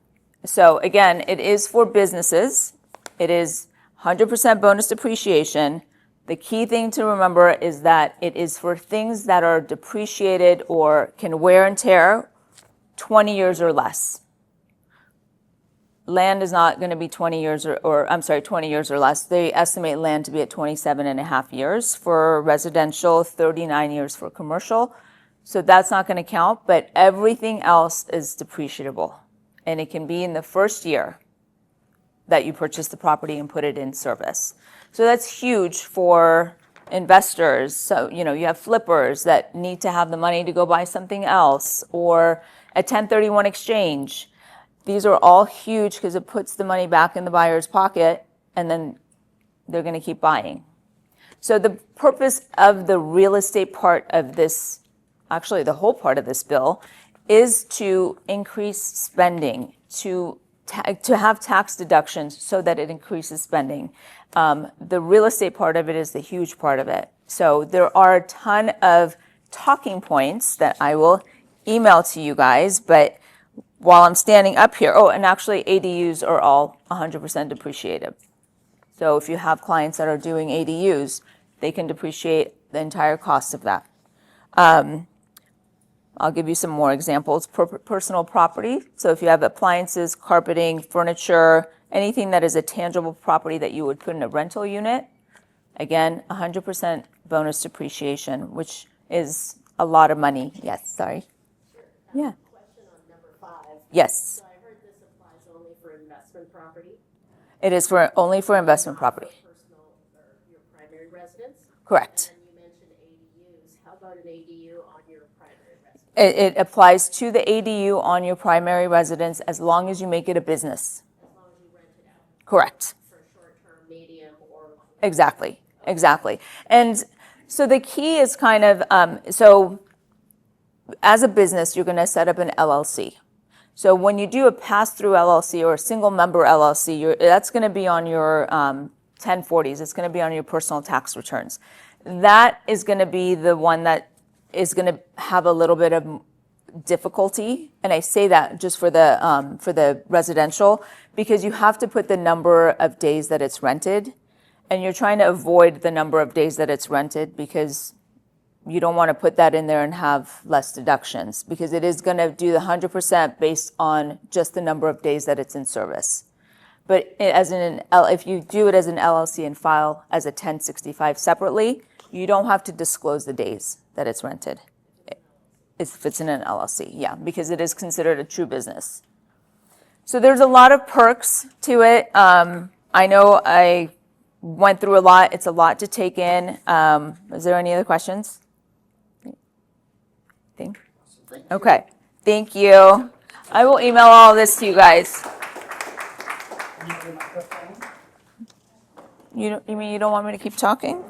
So again, it is for businesses. It is 100% bonus depreciation. The key thing to remember is that it is for things that are depreciated or can wear and tear 20 years or less. Land is not going to be 20 years 20 years or less. They estimate land to be at 27 and a half years for residential, 39 years for commercial. So that's not going to count, but everything else is depreciable. And it can be in the first year that you purchase the property and put it in service. So that's huge for investors. So, you have flippers that need to have the money to go buy something else, or a 1031 exchange. These are all huge because it puts the money back in the buyer's pocket, and then they're going to keep buying. So the purpose of the real estate part of this, actually the whole part of this bill, is to increase spending, to have tax deductions so that it increases spending. The real estate part of it is the huge part of it. So there are a ton of talking points that I will email to you guys, but while I'm standing up here, and actually ADUs are all 100% depreciated. So if you have clients that are doing ADUs, they can depreciate the entire cost of that. I'll give you some more examples. Personal property. So if you have appliances, carpeting, furniture, anything that is a tangible property that you would put in a rental unit, again, 100% bonus depreciation, which is a lot of money. Yes, sorry. Yeah. Question on number 5. Yes. So I heard this applies only for investment property. It is only for investment property. Personal or your primary residence. Correct. And you mentioned ADUs. How about an ADU on your primary residence? It applies to the ADU on your primary residence as long as you make it a business. As long as you rent it out Correct. for short-term, medium, or long. Exactly. And so the key is kind of, so as a business, you're going to set up an LLC. So when you do a pass-through LLC or a single-member LLC, that's going to be on your 1040s. It's going to be on your personal tax returns. That is going to be the one that is going to have a little bit of difficulty, and I say that just for the residential, because you have to put the number of days that it's rented, and you're trying to avoid the number of days that it's rented because you don't want to put that in there and have less deductions, because it is going to do the 100% based on just the number of days that it's in service. But if you do it as an LLC and file as a 1065 separately, you don't have to disclose the days that it's rented. If it's in an LLC, yeah, because it is considered a true business. So there's a lot of perks to it. I know I went through a lot. It's a lot to take in. Is there any other questions? Okay, thank you. I will email all this to you guys. You mean you don't want me to keep talking?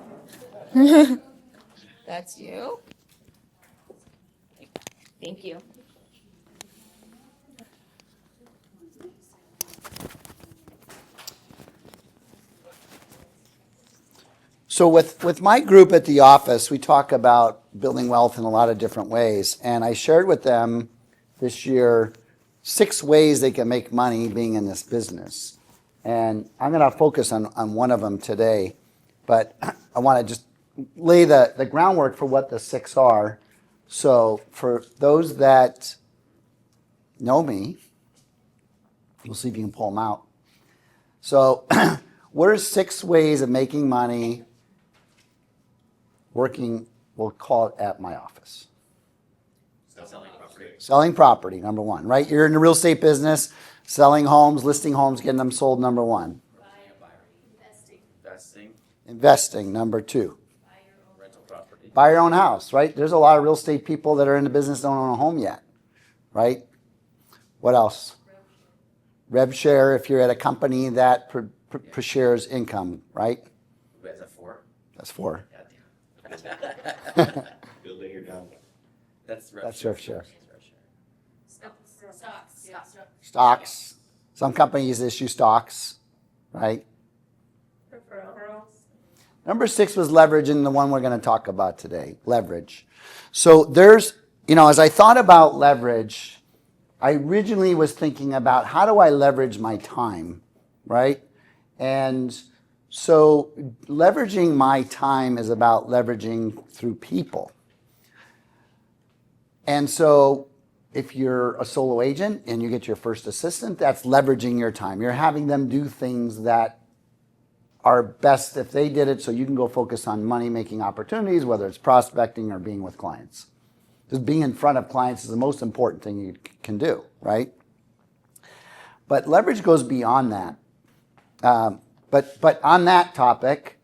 That's you. Thank you. So with my group at the office, we talk about building wealth in a lot of different ways. And I shared with them this year 6 ways they can make money being in this business. And I'm going to focus on one of them today. But I want to just lay the groundwork for what the 6 are. So for those that know me, we'll see if you can pull them out. So what are 6 ways of making money working, we'll call it at my office? Selling property. Selling property, number 1, right? You're in the real estate business, selling homes, listing homes, getting them sold, number 1. Investing. Investing, number 2. Rental property. buy your own house, right? There's a lot of real estate people that are in the business that don't own a home yet, right? What else? Rev share if you're at a company that shares income, right? Is that 4? That's 4. Building your down. That's rev share. Stocks. Stocks. Some companies issue stocks, right? Number 6 was leverage, and the one we're going to talk about today, leverage. So there's, as I thought about leverage, I originally was thinking about how do I leverage my time, right? And so leveraging my time is about leveraging through people. And so if you're a solo agent and you get your first assistant, that's leveraging your time. You're having them do things that are best if they did it so you can go focus on money-making opportunities, whether it's prospecting or being with clients. Just being in front of clients is the most important thing you can do, right? But leverage goes beyond that. But on that topic,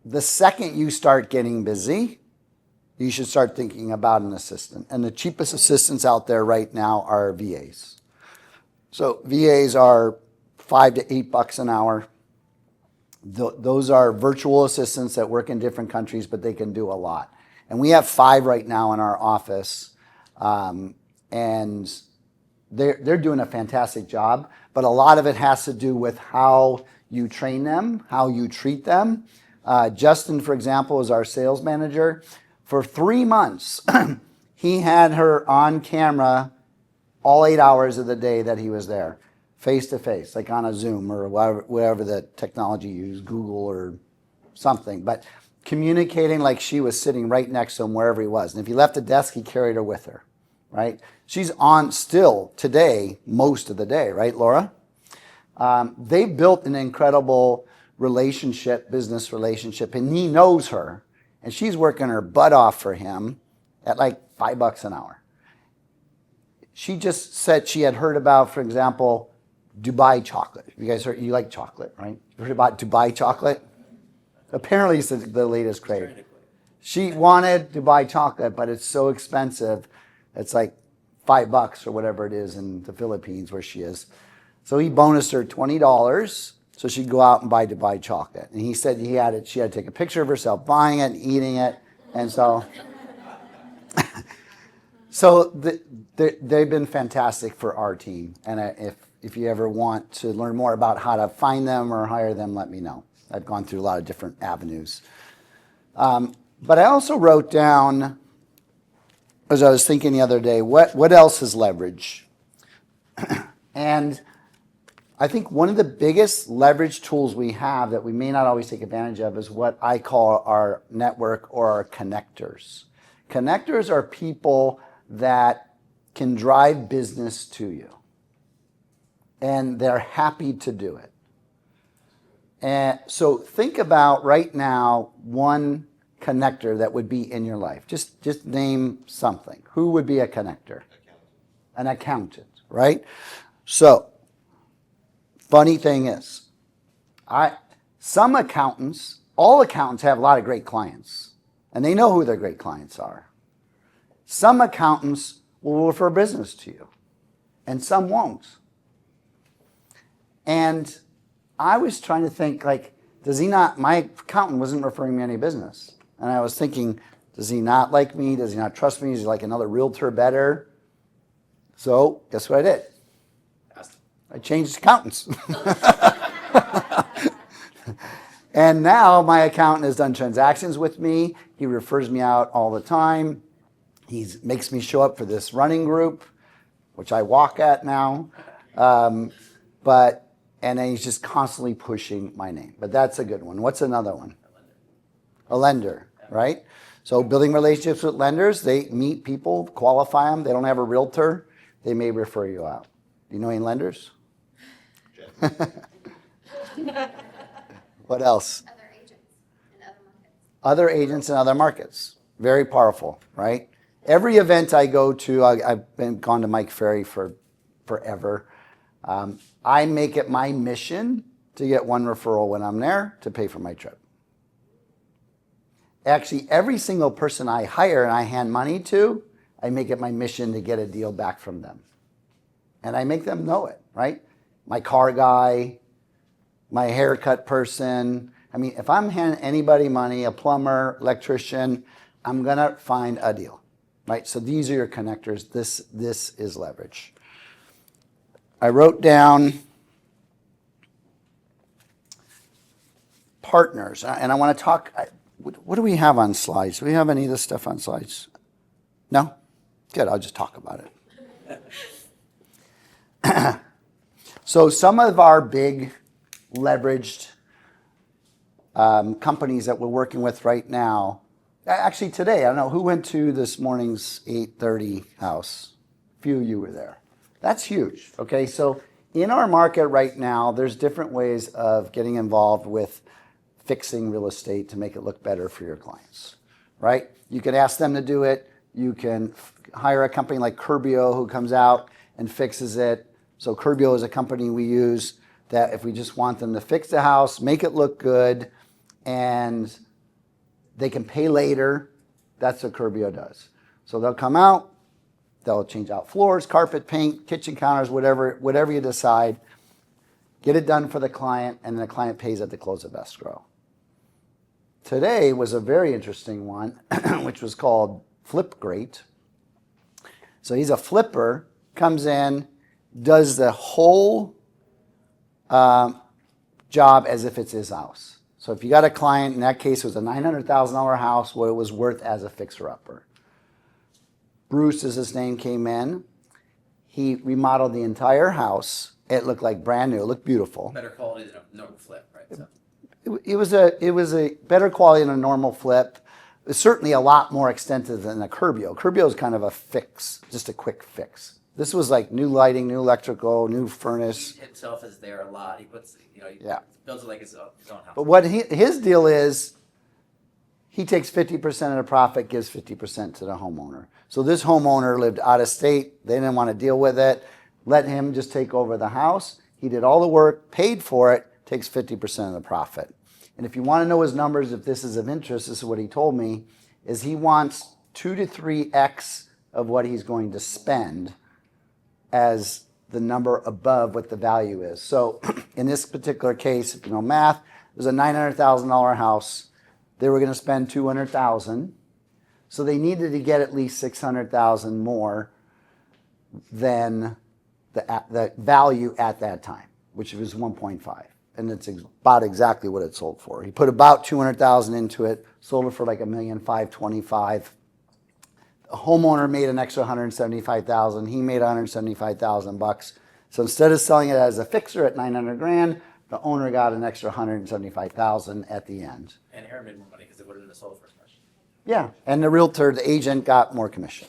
the second you start getting busy, you should start thinking about an assistant. And the cheapest assistants out there right now are VAs. So VAs are $5 to $8 an hour. Those are virtual assistants that work in different countries, but they can do a lot. And we have 5 right now in our office, and they're doing a fantastic job. But a lot of it has to do with how you train them, how you treat them. Justin, for example, is our sales manager. For 3 months, he had her on camera all 8 hours of the day that he was there, face to face, like on a Zoom or whatever the technology you use, Google or something. But communicating like she was sitting right next to him wherever he was. And if he left the desk, he carried her with her, right? She's on still today, most of the day, right, Laura? They built an incredible relationship, business relationship, and he knows her. And she's working her butt off for him at like $5 an hour. She just said she had heard about, for example, Dubai chocolate. You guys heard, you like chocolate, right? You heard about Dubai chocolate? Apparently it's the latest craze. She wanted Dubai chocolate, but it's so expensive. It's like $5 or whatever it is in the Philippines where she is. So he bonused her $20 so she'd go out and buy Dubai chocolate. And he said she had to take a picture of herself buying it and eating it. And so, they've been fantastic for our team. And if you ever want to learn more about how to find them or hire them, let me know. I've gone through a lot of different avenues. But I also wrote down, as I was thinking the other day, what else is leverage? And I think one of the biggest leverage tools we have that we may not always take advantage of is what I call our network or our connectors. Connectors are people that can drive business to you. And they're happy to do it. And so think about right now one connector that would be in your life. Just name something. Who would be a connector? An accountant, right? So, funny thing is, some accountants, all accountants have a lot of great clients, and they know who their great clients are. Some accountants will refer business to you, and some won't. And I was trying to think, like, my accountant wasn't referring me any business. And I was thinking, does he not like me? Does he not trust me? Is he like another realtor better? So, guess what I did? I changed accountants. And now my accountant has done transactions with me. He refers me out all the time. He makes me show up for this running group, which I walk at now. And then he's just constantly pushing my name. But that's a good one. What's another one? A lender, right? So building relationships with lenders, they meet people, qualify them. They don't have a realtor. They may refer you out. Do you know any lenders? What else? Other agents in other markets. Other agents in other markets. Very powerful, right? Every event I go to, I've gone to Mike Ferry for forever. I make it my mission to get one referral when I'm there to pay for my trip. Actually, every single person I hire and I hand money to, I make it my mission to get a deal back from them. And I make them know it, right? My car guy, my haircut person. I mean, if I'm handing anybody money, a plumber, electrician, I'm going to find a deal, right? So these are your connectors. This is leverage. I wrote down partners, and I want to talk. What do we have on slides? Do we have any of this stuff on slides? No? Good, I'll just talk about it. So some of our big leveraged companies that we're working with right now, actually today, I don't know, who went to this morning's 8:30 house? A few of you were there. That's huge, okay? So in our market right now, there's different ways of getting involved with fixing real estate to make it look better for your clients, right? You can ask them to do it. You can hire a company like Curbio who comes out and fixes it. So Curbio is a company we use that if we just want them to fix the house, make it look good, and they can pay later, that's what Curbio does. So they'll come out, they'll change out floors, carpet, paint, kitchen counters, whatever you decide, get it done for the client, and the client pays at the close of escrow. Today was a very interesting one, which was called Flip Great. So he's a flipper, comes in, does the whole job as if it's his house. So if you got a client, in that case it was a $900,000 house, what it was worth as a fixer-upper. Bruce, as his name, came in. He remodeled the entire house. It looked like brand new. It looked beautiful. Better quality than a normal flip, right? So. It was a better quality than a normal flip. It was certainly a lot more extensive than a Curbio. Curbio is kind of a fix, just a quick fix. This was like new lighting, new electrical, new furnace. He himself is there a lot. He puts, he builds it like his own house. But what his deal is, he takes 50% of the profit, gives 50% to the homeowner. So this homeowner lived out of state. They didn't want to deal with it. Let him just take over the house. He did all the work, paid for it, takes 50% of the profit. And if you want to know his numbers, if this is of interest, this is what he told me, is he wants 2 to 3x of what he's going to spend as the number above what the value is. So in this particular case, if you know math, it was a $900,000 house. They were going to spend $200,000. So they needed to get at least $600,000 more than the value at that time, which was 1.5. And it's about exactly what it sold for. He put about $200,000 into it, sold it for like $1,525,000. The homeowner made an extra $175,000. He made $175,000. So instead of selling it as a fixer at $900,000, the owner got an extra $175,000 at the end. And Aaron made more money because it wouldn't have sold for as much. Yeah, and the realtor, the agent, got more commission.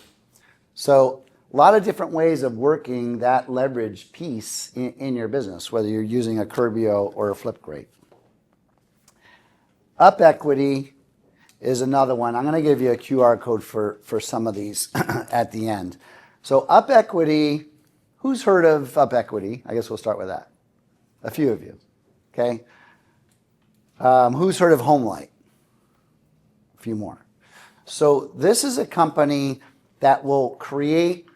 So a lot of different ways of working that leverage piece in your business, whether you're using a Curbio or a Flip Great. Up equity is another one. I'm going to give you a QR code for some of these at the end. So up equity, who's heard of up equity? I guess we'll start with that. A few of you, okay? Who's heard of HomeLight? A few more. So this is a company that will create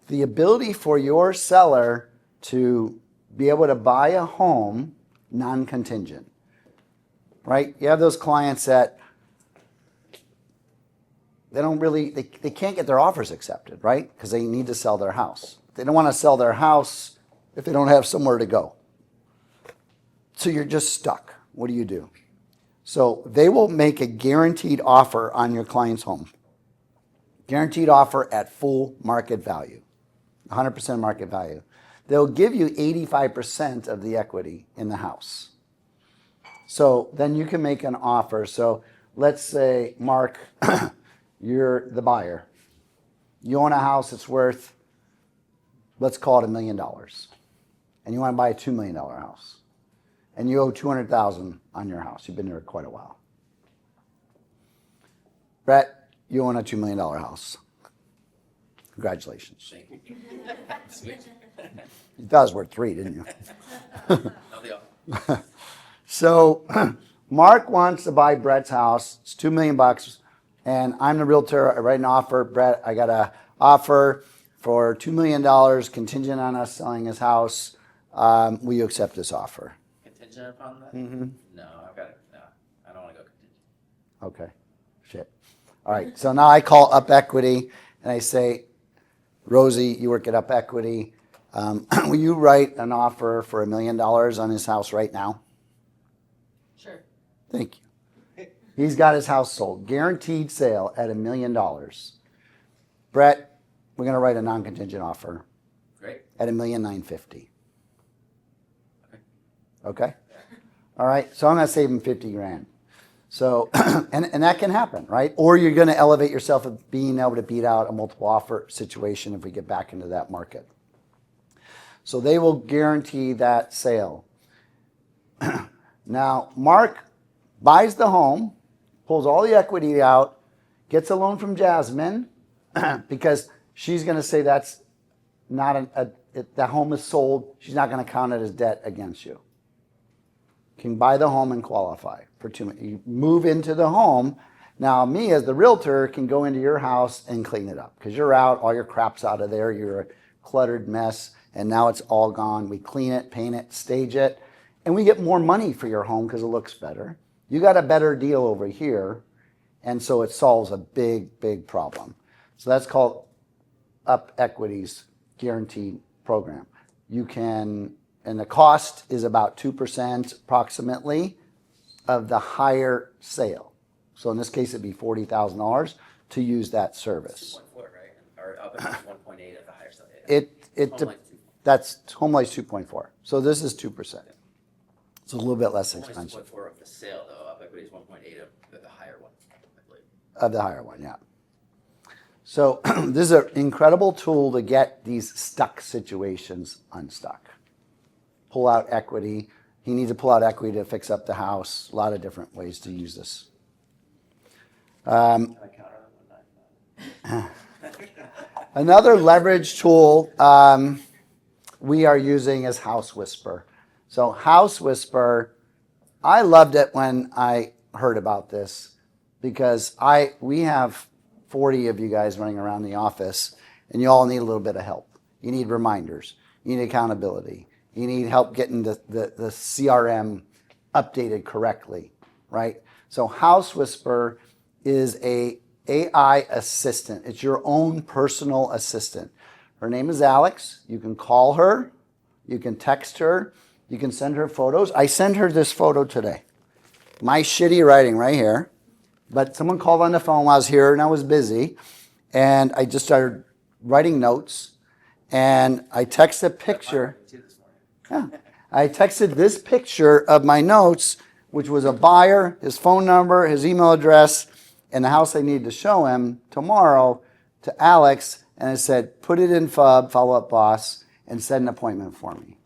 the ability for your seller to be able to buy a home non-contingent, right? You have those clients that they can't get their offers accepted, right? Because they need to sell their house. They don't want to sell their house if they don't have somewhere to go. So you're just stuck. What do you do? So they will make a guaranteed offer on your client's home. Guaranteed offer at full market value, 100% market value. They'll give you 85% of the equity in the house. So then you can make an offer. So let's say, Mark, you're the buyer. You own a house that's worth, let's call it $1 million. And you want to buy a $2 million house. And you owe $200,000 on your house. You've been there quite a while. Brett, you own a $2 million house. Congratulations. Thank you. Sweet. You thought it was worth $3 million, didn't you? No, they all. So Mark wants to buy Brett's house. It's $2 million, and I'm the realtor. I write an offer. Brett, I got a offer for $2 million contingent on us selling his house. Will you accept this offer? Contingent upon that? Mm-hmm. No, no, I don't wanna go contingent. Okay, shit. All right, so now I call Up Equity and I say, Rosie, you work at Up Equity. Will you write an offer for $1 million on his house right now? Sure. Thank you. He's got his house sold, guaranteed sale at $1 million. Brett, we're going to write a non-contingent offer Great. at $1,950,000. Okay. All right. So I'm going to save him 50 grand. So, and that can happen, right? Or you're going to elevate yourself of being able to beat out a multiple offer situation if we get back into that market. So they will guarantee that sale. Now, Mark buys the home, pulls all the equity out, gets a loan from Jasmine because she's going to say that's not the home is sold. She's not going to count it as debt against you. Can buy the home and qualify for you move into the home. Now, me as the realtor can go into your house and clean it up because you're out, all your crap's out of there, you're a cluttered mess, and now it's all gone. We clean it, paint it, stage it, and we get more money for your home because it looks better. You got a better deal over here, and so it solves a big, big problem. So that's called Up Equity's guaranteed program. You can, and the cost is about 2% approximately of the higher sale. So in this case, it'd be $40,000 to use that service. 2.4, right? Or Up Equity's 1.8 at the higher side. That's Home Light's 2.4. So this is 2%. It's a little bit less Home Light's expensive. 2.4 of the sale, though. Up Equity's 1.8 of the higher one, I believe. Of the higher one, yeah. So this is an incredible tool to get these stuck situations unstuck. Pull out equity. He needs to pull out equity to fix up the house. A lot of different ways to use this. Another leverage tool we are using is House Whisper. So House Whisper, I loved it when I heard about this because we have 40 of you guys running around the office and you all need a little bit of help. You need reminders. You need accountability. You need help getting the CRM updated correctly, right? So House Whisper is a AI assistant. It's your own personal assistant. Her name is Alex. You can call her. You can text her. You can send her photos. I sent her this photo today. My shitty writing right here. But someone called on the phone while I was here and I was busy. And I just started writing notes. And I texted a picture. Yeah. I texted this picture of my notes, which was a buyer, his phone number, his email address, and the house I needed to show him tomorrow to Alex. And I said, put it in FUB, follow up boss, and set an appointment for me.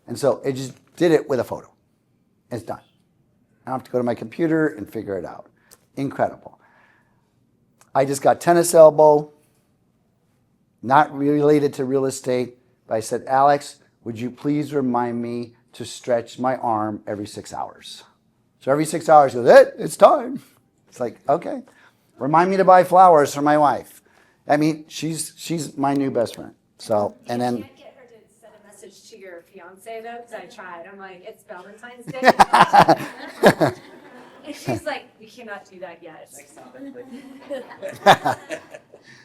And so it just did it with a photo. It's done. I don't have to go to my computer and figure it out. Incredible. I just got tennis elbow, not related to real estate, but I said, Alex, would you please remind me to stretch my arm every 6 hours? So every 6 hours, he goes, it's time. It's like, okay. Remind me to buy flowers for my wife. I mean, she's my new best friend. So, and then. You can't get her to send a message to your fiance though, because I tried. I'm like, it's Valentine's Day. And she's like, we cannot do that yet.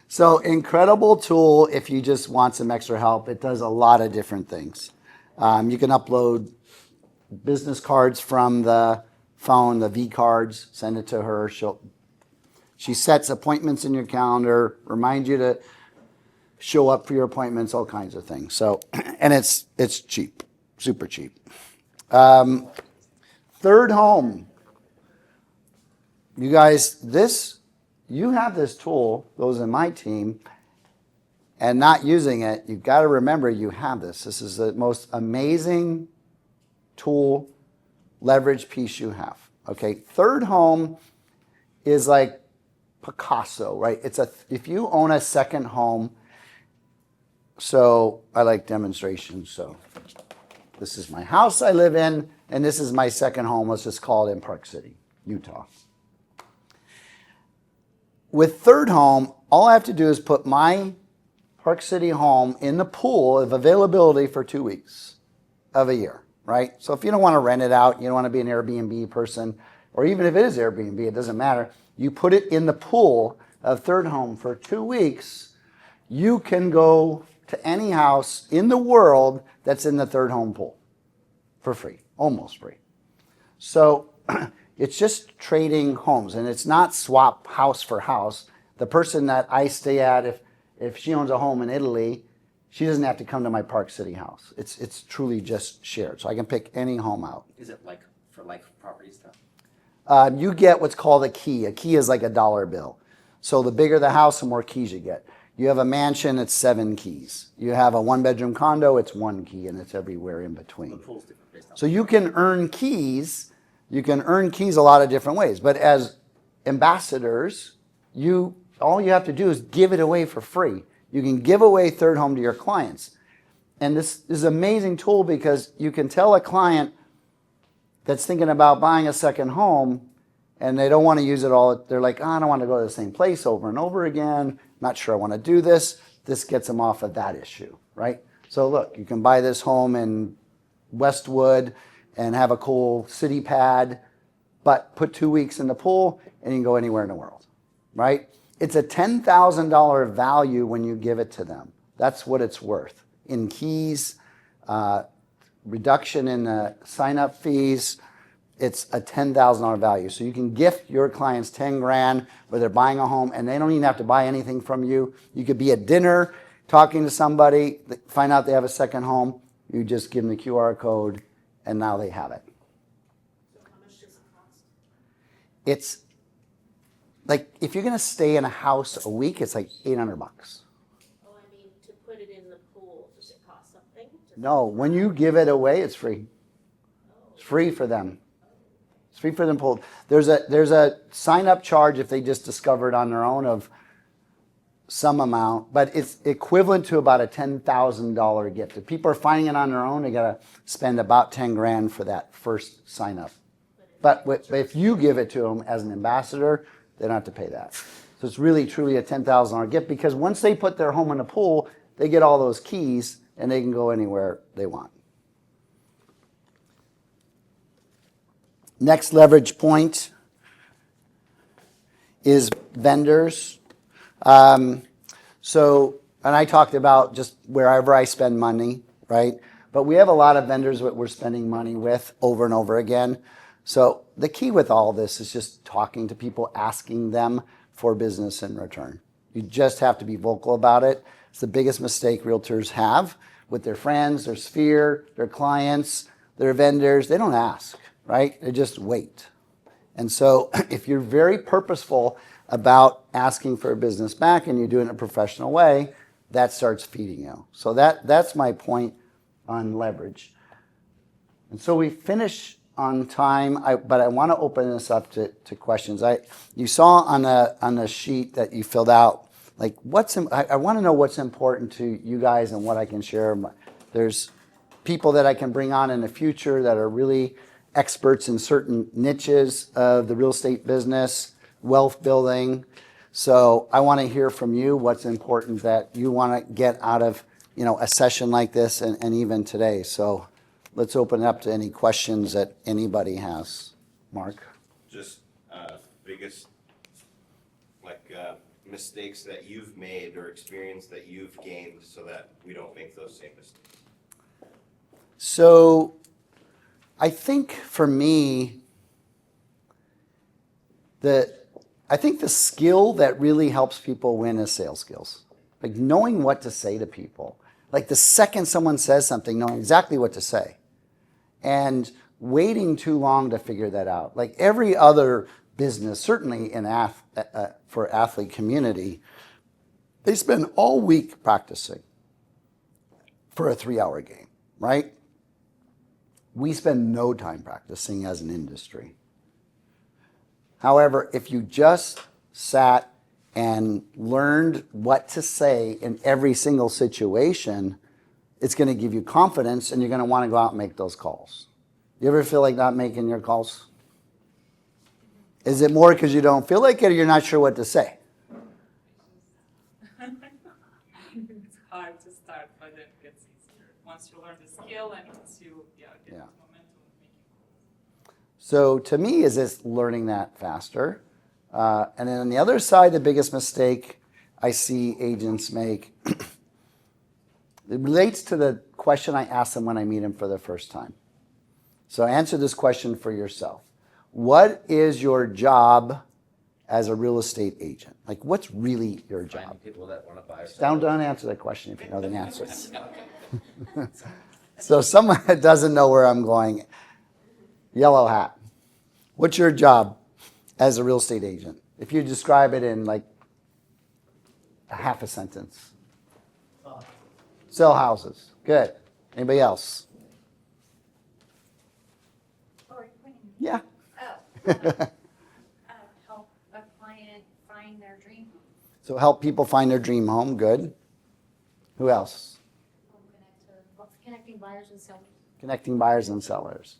So incredible tool if you just want some extra help. It does a lot of different things. You can upload business cards from the phone, the V cards, send it to her. She sets appointments in your calendar, reminds you to show up for your appointments, all kinds of things. So, and it's cheap, super cheap. Third home. You guys, you have this tool, those in my team, and not using it, you've got to remember you have this. This is the most amazing tool, leverage piece you have. Okay, third home is like Picasso, right? If you own a second home, so I like demonstrations, so this is my house I live in, And this is my second home. Let's just call it in Park City, Utah. With third home, all I have to do is put my Park City home in the pool of availability for 2 weeks of a year, right? So if you don't want to rent it out, you don't want to be an Airbnb person, or even if it is Airbnb, it doesn't matter. You put it in the pool of third home for 2 weeks, you can go to any house in the world that's in the third home pool for free, almost free. So it's just trading homes, and it's not swap house for house. The person that I stay at, if she owns a home in Italy, she doesn't have to come to my Park City house. It's truly just shared. So I can pick any home out. Is it like for like property stuff? You get what's called a key. A key is like a dollar bill. So the bigger the house, the more keys you get. You have a mansion, it's 7 keys. You have a 1-bedroom condo, it's 1 key, and it's everywhere in between. The pool's different based on. So you can earn keys. You can earn keys a lot of different ways. But as ambassadors, all you have to do is give it away for free. You can give away third home to your clients. And this is an amazing tool because you can tell a client that's thinking about buying a second home and they don't want to use it all. They're like, I don't want to go to the same place over and over again. Not sure I want to do this. This gets them off of that issue, right? So look, you can buy this home in Westwood and have a cool city pad, but put 2 weeks in the pool and you can go anywhere in the world, right? It's a $10,000 value when you give it to them. That's what it's worth in keys, reduction in the sign-up fees. It's a $10,000 value. So you can gift your clients 10 grand where they're buying a home and they don't even have to buy anything from you. You could be at dinner talking to somebody, find out they have a second home. You just give them the QR code and now they have it. So how much does it cost? It's like if you're going to stay in a house a week, it's like $800. Oh, I mean, to put it in the pool, does it cost something? No, when you give it away, it's free. It's free for them. It's free for them. There's a sign-up charge if they just discover it on their own of some amount, but it's equivalent to about a $10,000 gift. If people are finding it on their own, they got to spend about 10 grand for that first sign-up. But if you give it to them as an ambassador, they don't have to pay that. So it's really, truly a $10,000 gift because once they put their home in the pool, they get all those keys and they can go anywhere they want. Next leverage point is vendors. And I talked about just wherever I spend money, right? But we have a lot of vendors that we're spending money with over and over again. So the key with all this is just talking to people, asking them for business in return. You just have to be vocal about it. It's the biggest mistake realtors have with their friends, their sphere, their clients, their vendors. They don't ask, right? They just wait. And so if you're very purposeful about asking for a business back and you do it in a professional way, that starts feeding you. So that's my point on leverage. And so we finish on time, but I want to open this up to questions. You saw on the sheet that you filled out, like I want to know what's important to you guys and what I can share. There's people that I can bring on in the future that are really experts in certain niches of the real estate business, wealth building. So I want to hear from you what's important that you want to get out of a session like this and even today. So let's open it up to any questions that anybody has. Mark? Just biggest mistakes that you've made or experience that you've gained so that we don't make those same mistakes. So I think for me, I think the skill that really helps people win is sales skills. Like knowing what to say to people. Like the second someone says something, knowing exactly what to say. And waiting too long to figure that out. Like every other business, certainly for athlete community, they spend all week practicing for a 3-hour game, right? We spend no time practicing as an industry. However, if you just sat and learned what to say in every single situation, it's going to give you confidence and you're going to want to go out and make those calls. You ever feel like not making your calls? Is it more because you don't feel like it, or you're not sure what to say? It's hard to start, but then it gets easier. Once you learn the skill and once you get Yeah. momentum of making. So to me, is this learning that faster? And then on the other side, the biggest mistake I see agents make, it relates to the question I ask them when I meet them for the first time. So answer this question for yourself. What is your job as a real estate agent? Like, what's really your job? Finding people that want to buy or sell. Don't answer that question if you know the answers. So someone that doesn't know where I'm going, yellow hat. What's your job as a real estate agent? If you describe it in like a half a sentence. Sell houses. Good. Anybody else? Oh, are you pointing? Yeah. Oh, help a client find their dream home. So help people find their dream home. Good. Who else? Connecting buyers and sellers. Connecting buyers and sellers.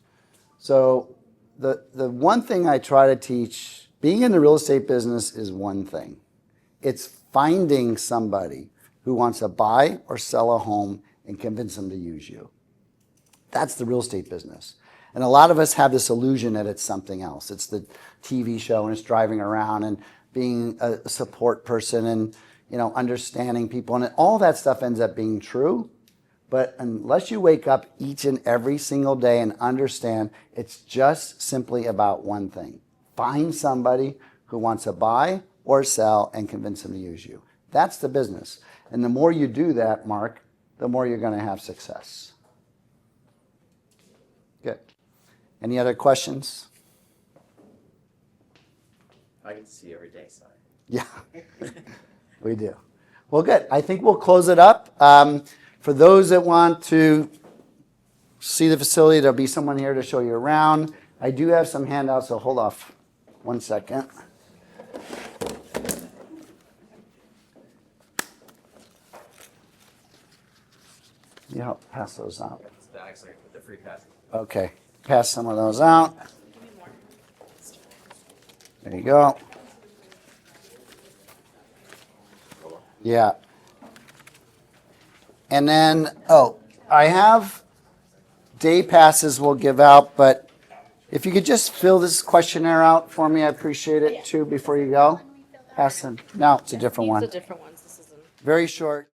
So the one thing I try to teach, being in the real estate business is one thing. It's finding somebody who wants to buy or sell a home and convince them to use you. That's the real estate business. And a lot of us have this illusion that it's something else. It's the TV show and it's driving around and being a support person and, you know, understanding people. And all that stuff ends up being true. But unless you wake up each and every single day and understand it's just simply about one thing. Find somebody who wants to buy or sell and convince them to use you. That's the business. And the more you do that, Mark, the more you're going to have success. Good. Any other questions? I get to see you every day, so. Yeah, we do. Well, good. I think we'll close it up. For those that want to see the facility, there'll be someone here to show you around. I do have some handouts, so hold off 1 second. You help pass those out. It's bags, like the free pass. Okay, pass some of those out. There you go. Yeah. And then, I have day passes we'll give out, but if you could just fill this questionnaire out for me, I appreciate it too before you go. Pass them. No, it's a different one. It's a different one. This isn't. Very short.